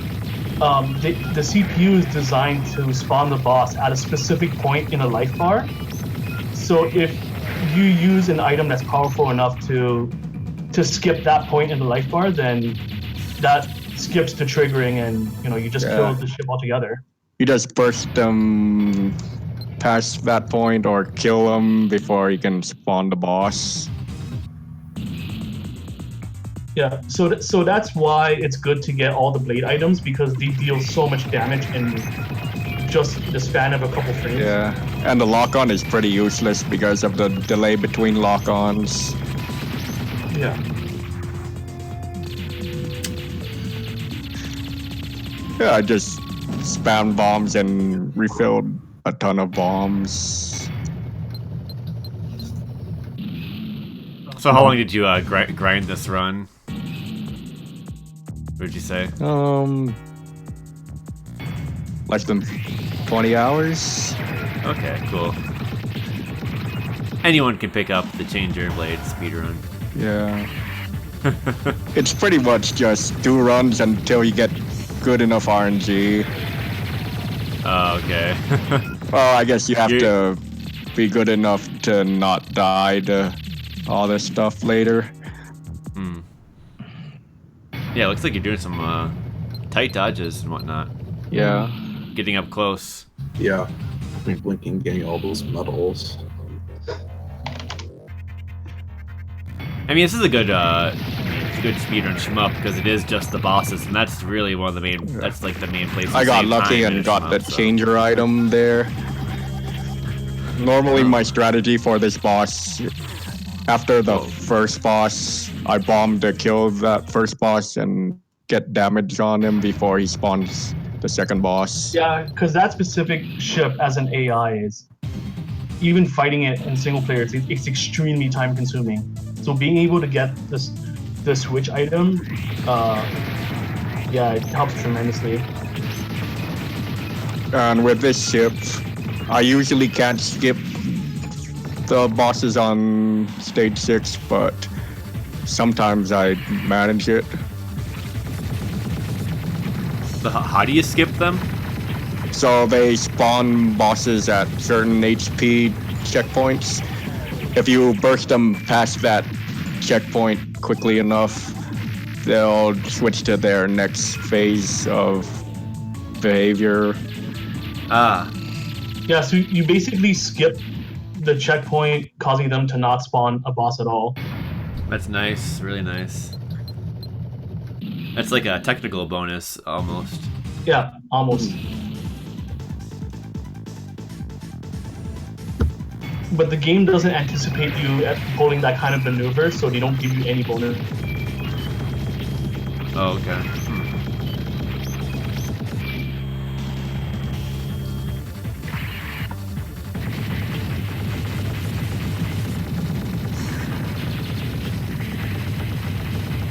the CPU is designed to spawn the boss at a specific point in a life bar. So if you use an item that's powerful enough to skip that point in the life bar, then that skips the triggering, and you just kill the ship altogether. You just burst them past that point or kill them before you can spawn the boss. Yeah, so that's why it's good to get all the blade items, because they deal so much damage in just the span of a couple frames. Yeah, and the lock-on is pretty useless because of the delay between lock-ons. Yeah. Yeah, I just spammed bombs and refilled a ton of bombs. So how long did you grind this run? What did you say? Less than 20 hours. Okay, cool. Anyone can pick up the Change Your Blade speedrun. Yeah. It's pretty much just 2 runs until you get good enough RNG. Oh, okay. Well, I guess you have to be good enough to not die to all this stuff later. Hmm. Yeah, it looks like you're doing some tight dodges and whatnot. Yeah. Getting up close. Yeah. Blinking, getting all those medals. I mean, this is a good, it's a good speedrun shmup because it is just the bosses, and that's really one of the main. That's like the main place. I got lucky and got the changer item there. Normally, my strategy for this boss, after the first boss, I bomb to kill that first boss and get damage on him before he spawns the second boss. Yeah, because that specific ship as an AI is, even fighting it in single player, it's extremely time consuming. So being able to get the switch item, yeah, it helps tremendously. And with this ship, I usually can't skip the bosses on stage 6, but sometimes I manage it. How do you skip them? So they spawn bosses at certain HP checkpoints. If you burst them past that checkpoint quickly enough, they'll switch to their next phase of behavior. Ah. Yeah, so you basically skip the checkpoint, causing them to not spawn a boss at all. That's nice, really nice. That's like a technical bonus, almost. Yeah, almost. But the game doesn't anticipate you at pulling that kind of maneuver, so they don't give you any bonus. Oh, okay.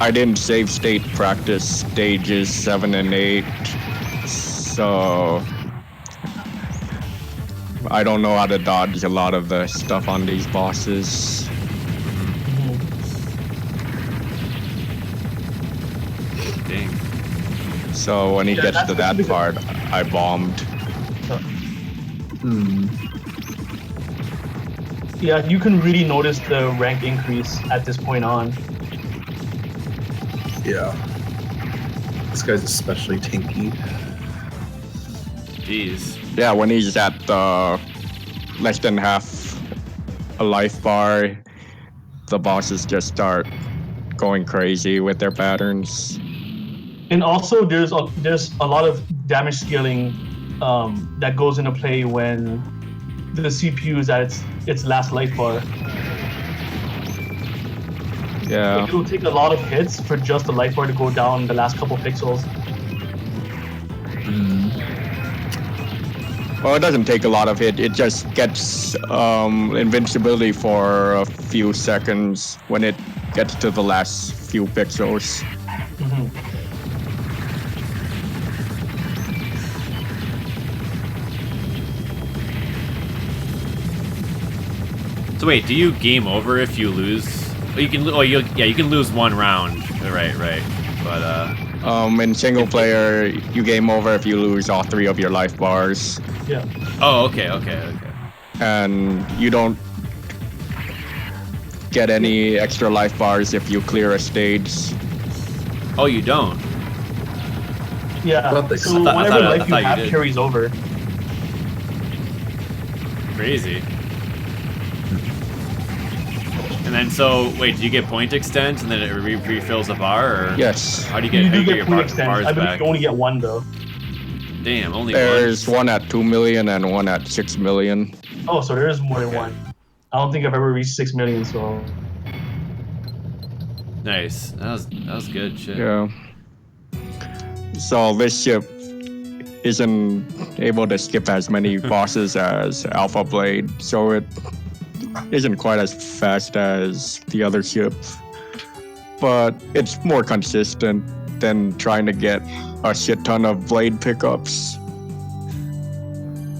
I didn't save state practice stages 7 and 8, so I don't know how to dodge a lot of the stuff on these bosses. Dang. So when he gets to that part, I bombed. Yeah, you can really notice the rank increase at this point on. Yeah. This guy's especially tanky. Jeez. Yeah, when he's at less than half a life bar, the bosses just start going crazy with their patterns. And also, there's a lot of damage scaling that goes into play when the CPU is at its last life bar. Yeah. It will take a lot of hits for just the life bar to go down the last couple pixels. Well, it doesn't take a lot of hit. It just gets invincibility for a few seconds when it gets to the last few pixels. So wait, do you game over if you lose? You can. Oh, you can lose one round. Right. But in single player, you game over if you lose all 3 of your life bars. Yeah. Oh, okay. And you don't get any extra life bars if you clear a stage. Oh, you don't. Yeah. I So thought- whatever life you you have did. carries over. Crazy. And then wait, do you get point extends and then it refills a bar, or Yes. how do you You get, do how do you get get point your extends. bars I believe back? you only get one though. Damn, only There's one. one at 2 million and one at 6 million. Oh, so there is more than Okay. one. I don't think I've ever reached 6 million, so. Nice. That was good shit. Yeah. So this ship isn't able to skip as many bosses as Alpha Blade, so it isn't quite as fast as the other ships. But it's more consistent than trying to get a shit ton of blade pickups.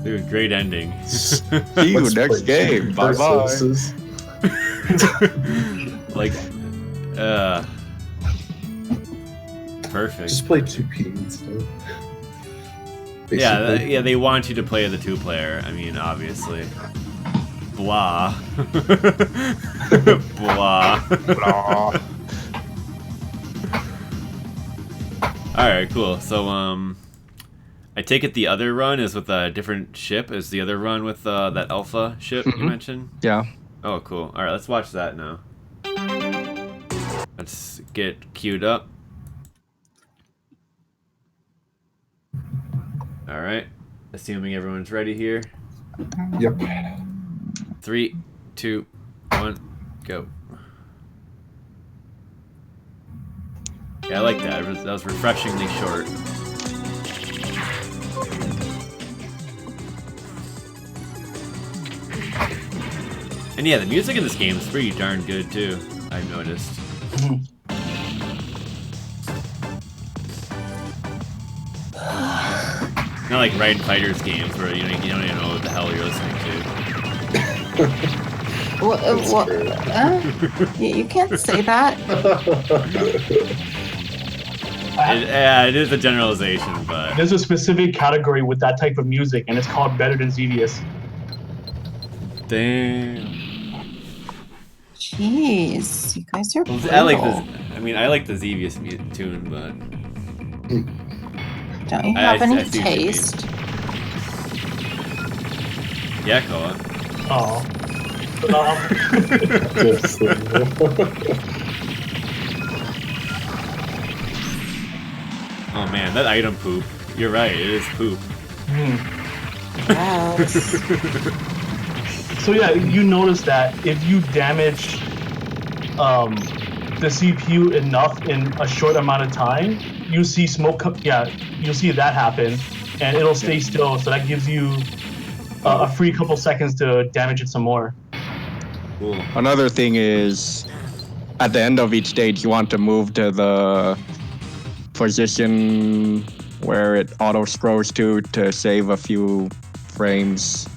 Dude, great ending. See you Let's next play game. Bye bye. Versus. Like, perfect. Just play 2P instead. Yeah, Basically. yeah, they want you to play the 2-player. I mean, obviously. Blah. Blah. Blah. Alright, cool. So, I take it the other run is with a different ship? Is the other run with that Alpha ship you mentioned? Yeah. Oh, cool. Alright, let's watch that now. Let's get queued up. Alright. Assuming everyone's ready here. Yep. 3, 2, 1, go. Yeah, I like that. That was refreshingly short. And yeah, the music in this game is pretty darn good too, I've noticed. Not like Riding Fighters games where you don't even know what the hell you're listening to. You can't say that. Yeah, it is a generalization, but... There's a specific category with that type of music, and it's called Better Than Xevious. Damn. Jeez, you guys are brutal. I like this. I mean, I like the Xevious tune, but... Don't you have any I see what you mean. taste? Yeah, Koa. Oh. Just, Oh man, that item poop. You're right, it is poop. Gross. So yeah, you notice that if you damage the CPU enough in a short amount of time, you see smoke. You'll see that happen, and it'll stay still. So that gives you a free couple seconds to damage it some more. Cool. Another thing is, at the end of each stage, you want to move to the position where it auto scrolls to save a few frames.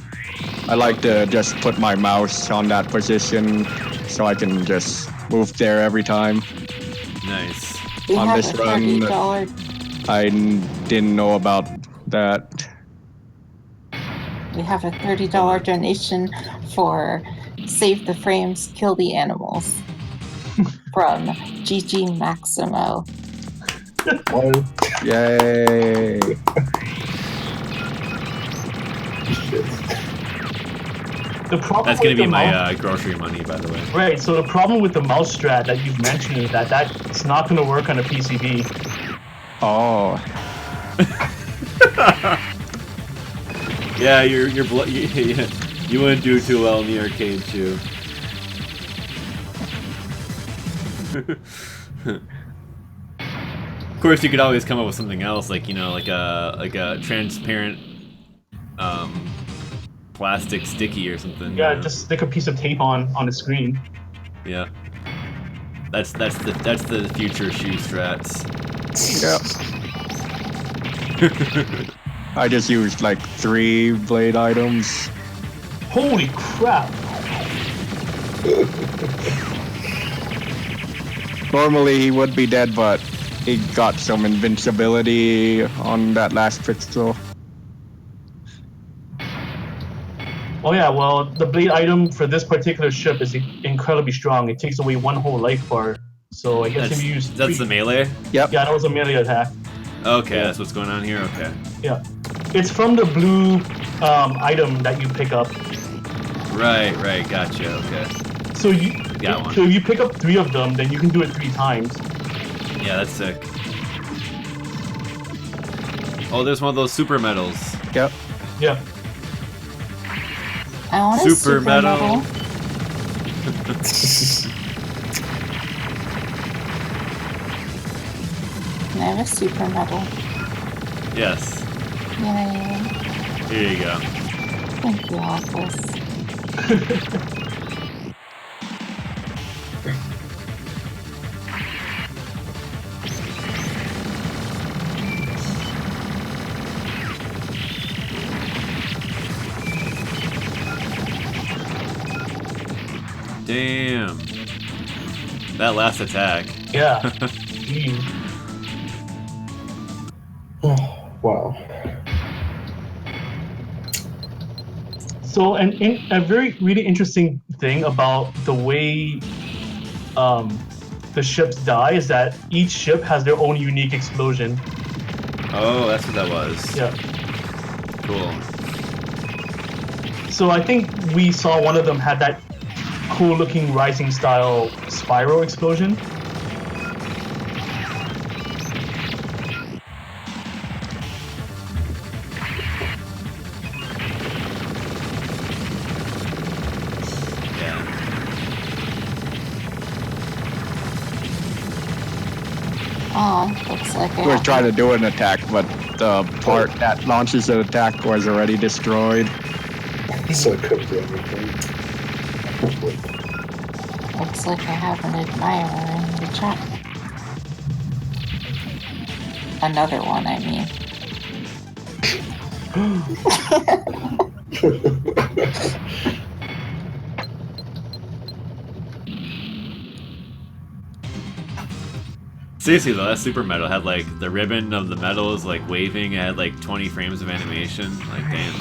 I like to just put my mouse on that position so I can just move there every time. Nice. We On have this a run, $30. I didn't know about that. We have a $30 donation for Save the Frames, Kill the Animals from GG Maximo. One. Yay! The problem That's gonna with be the my mouse- grocery money, by the way. Right. So the problem with the mouse strat that you've mentioned is that that's not going to work on a PCB. Oh, Yeah, you wouldn't do too well in the arcade too. Of course, you could always come up with something else, like like a transparent plastic sticky or something. Yeah, just stick a piece of tape on the screen. Yeah. That's the future shoe strats. yeah. I just used like 3 blade items. Holy crap! Normally he would be dead, but he got some invincibility on that last pixel. Oh yeah, well, the blade item for this particular ship is incredibly strong. It takes away 1 whole life bar. So I guess if you use That's the melee? Yep. Yeah, that was a melee attack. Okay, that's what's going on here? Okay. Yeah. It's from the blue item that you pick up. Right, gotcha, okay. So Got one. So if you pick up 3 of them, then you can do it 3 times. Yeah, that's sick. Oh, there's one of those super medals. Yep. Yeah. I want a Super super medal. medal. Can I have a super medal? Yes. Yay. Here you go. Thank you, Atlas. Damn. That last attack. Yeah. Jeez. Oh, wow. So, and a very really interesting thing about the way the ships die is that each ship has their own unique explosion. Oh, that's what that was. Yeah. Cool. So I think we saw one of them had that cool looking rising style spiral explosion. Yeah. Oh, looks like We were trying to do an attack, but the part that launches an attack was already destroyed. So it could be everything. Looks like I have an admirer in the chat. Another one, I mean. Seriously though, that super medal had like the ribbon of the medal is like waving. It had like 20 frames of animation. Like damn.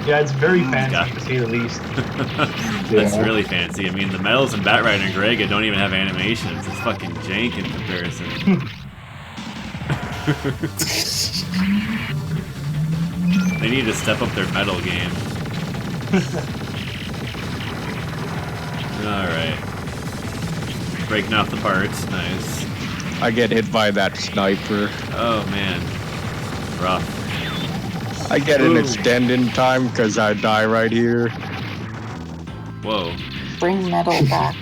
Yeah, it's very fancy Yeah. to say the least. That's Yeah. really fancy. I mean, the medals in Batrider and Grega don't even have animations. It's fucking jank in comparison. They need to step up their medal game. Alright. Breaking off the parts. Nice. I get hit by that sniper. Oh, man. Rough. I get an Ooh. extend in time because I die right here. Whoa. Bring metal back.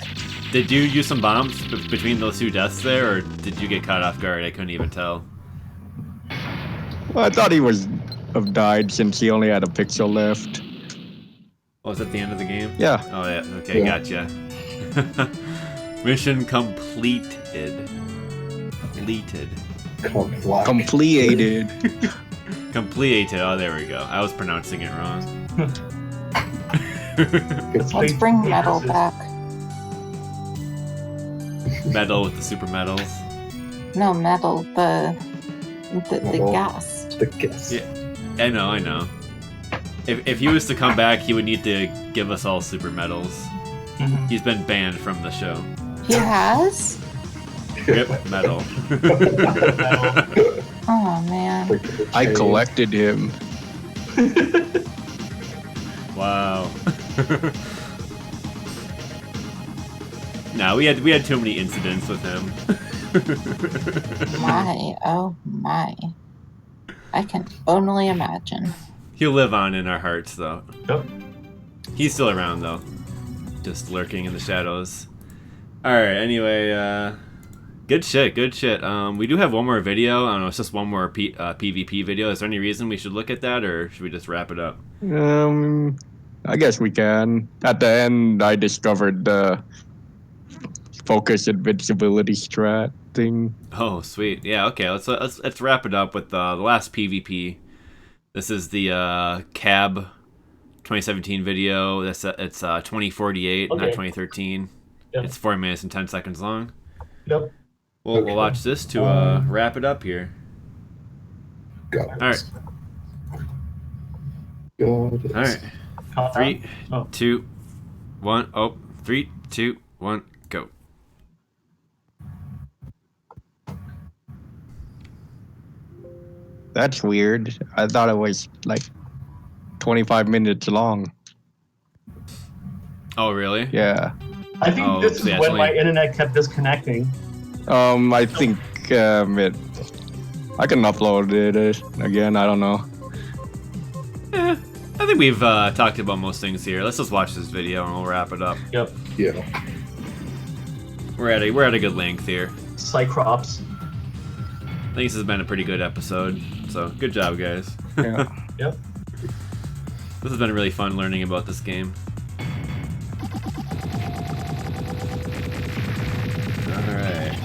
Did you use some bombs between those two deaths there, or did you get caught off guard? I couldn't even tell. Well, I thought he was have died since he only had a pixel left. Oh, was that the end of the game? Yeah. Oh, yeah. Okay, Yeah. gotcha. Mission completed. Completed. Completed. Oh, there we go. I was pronouncing it wrong. Let's bring metal back. Metal with the super medals. No, metal, the Metal. gas. The guess. Yeah, I know. If he was to come back, he would need to give us all super medals. Mhm. He's been banned from the show. He has? Rip metal. Oh, man. I collected him. Wow. No, we had too many incidents with him. My, oh my. I can only imagine. He'll live on in our hearts, though. Yep. He's still around, though. Just lurking in the shadows. Alright, anyway, good shit, good shit. We do have one more video. I don't know, it's just one more PvP video. Is there any reason we should look at that, or should we just wrap it up? I guess we can. At the end, I discovered the focus invincibility strat thing. Oh, sweet. Yeah, okay, let's wrap it up with the last PvP. This is the CAB 2017 video. It's 2048, not Okay. 2013. Yep. It's 4 minutes and 10 seconds long. Yep. We'll watch this to wrap it up here. Got it. All right. Got it. All right. Countdown? 3, Oh. 2, 1. Oh, 3, 2, 1, go. That's weird. I thought it was like 25 minutes long. Oh, really? Yeah. I think Oh, this is so yeah, when it's my only- internet kept disconnecting. I think it I can upload it again. I don't know. I think we've talked about most things here. Let's just watch this video and we'll wrap it up. Yep. Yeah. We're at a good length here. Cyclops. I think this has been a pretty good episode. So good job, guys. Yeah. Yep. This has been really fun learning about this game. Alright.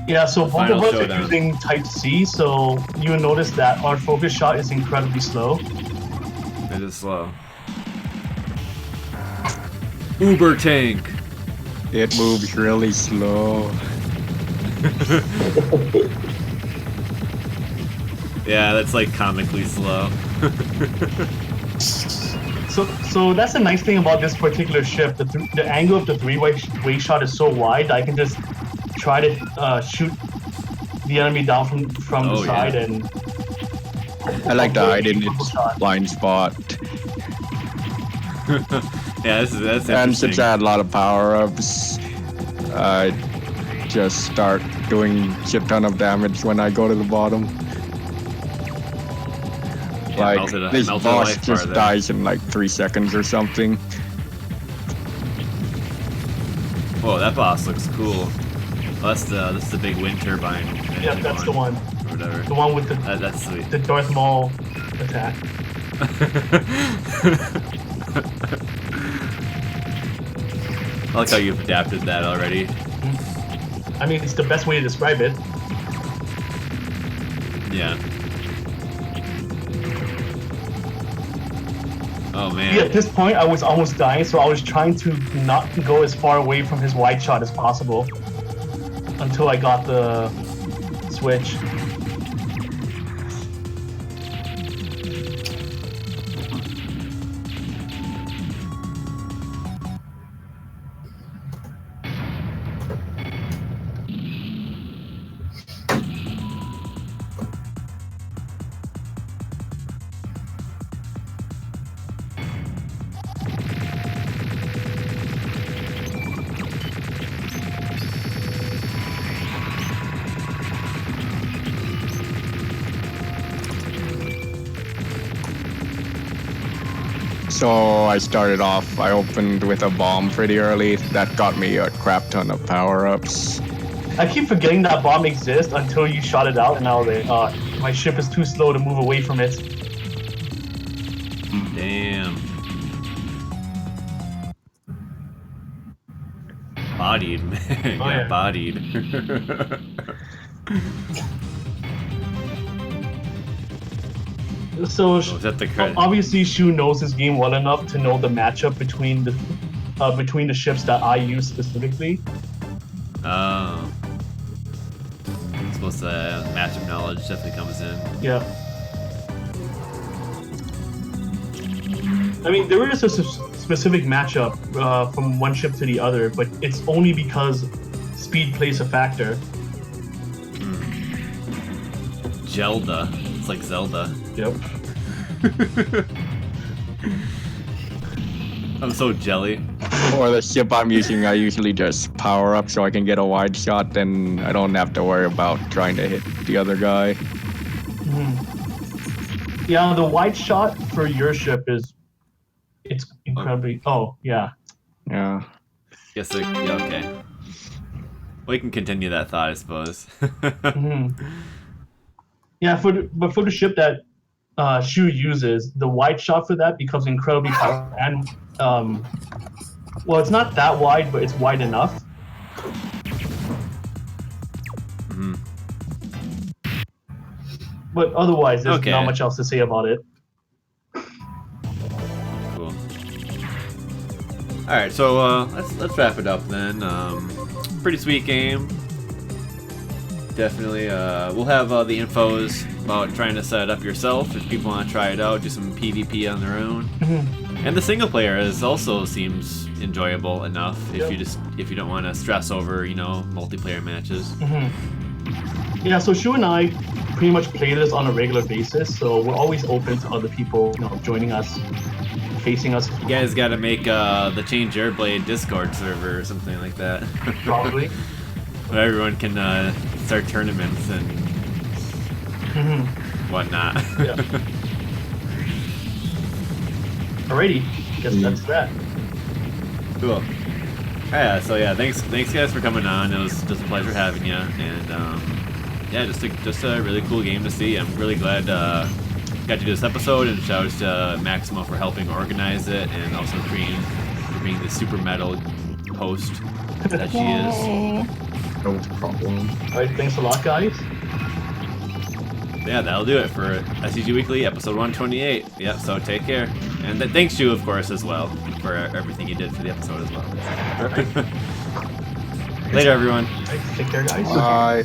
Yeah, so both Final of us showdown. are using Type C, so you will notice that our focus shot is incredibly slow. It is slow. Uber tank. It moves really slow. Yeah, that's like comically slow. So that's the nice thing about this particular ship. The angle of the three-way shot is so wide, I can just try to shoot the enemy down from Oh, the side yeah. and. I like to hide in its blind spot. Yeah, that's And interesting. since I had a lot of power-ups, I just start doing shit ton of damage when I go to the bottom. Like, melted this a boss life bar just there. dies in like 3 seconds or something. Whoa, that boss looks cool. Oh, that's the big wind turbine. Yeah, that's the one. Or whatever. The one with That's sweet. the Darth Maul attack. I like how you've adapted that already. I mean, it's the best way to describe it. Yeah. Oh man. Yeah, at this point, I was almost dying, so I was trying to not go as far away from his wide shot as possible until I got the switch. So I started off, I opened with a bomb pretty early. That got me a crap ton of power-ups. I keep forgetting that bomb exists until you shot it out, and now my ship is too slow to move away from it. Damn. Bodied, man. Oh, Got yeah. bodied. So Is that the credit? obviously, Shu knows his game well enough to know the matchup between the ships that I use specifically. Oh. I suppose the matchup knowledge definitely comes in. Yeah. I mean, there is a specific matchup from one ship to the other, but it's only because speed plays a factor. Zelda. It's like Zelda. Yep. I'm so jelly. For the ship I'm using, I usually just power up so I can get a wide shot, then I don't have to worry about trying to hit the other guy. Yeah, the wide shot for your ship it's incredibly. Oh yeah. Yeah. Yes, yeah, okay. We can continue that thought, I suppose. Yeah, but for the ship that Shu uses, the wide shot for that becomes incredibly powerful, and well, it's not that wide, but it's wide enough. But otherwise, there's Okay. not much else to say about it. Cool. All right, so let's wrap it up then. Pretty sweet game. Definitely. We'll have the infos about trying to set it up yourself if people want to try it out, do some PvP on their own. And the single player also seems enjoyable enough if you don't want to stress over multiplayer matches. Yeah, so Shu and I pretty much play this on a regular basis, so we're always open to other people, joining us, facing us. You guys got to make the Change Your Blade Discord server or something like that. Probably. Where everyone can start tournaments and whatnot. Yeah. Alrighty, guess that's that. Cool. Yeah, so yeah, thanks guys for coming on. It was just a pleasure having you, and yeah, just a really cool game to see. I'm really glad got to do this episode, and shout out to Maxima for helping organize it, and also Cream for being the super metal host that she is. Yay. No problem. Alright, thanks a lot, guys. Yeah, that'll do it for STG Weekly, episode 128. Yep, so take care. And thanks you, of course, as well, for everything you did for the episode as well. Later, everyone. Take care, guys. Bye.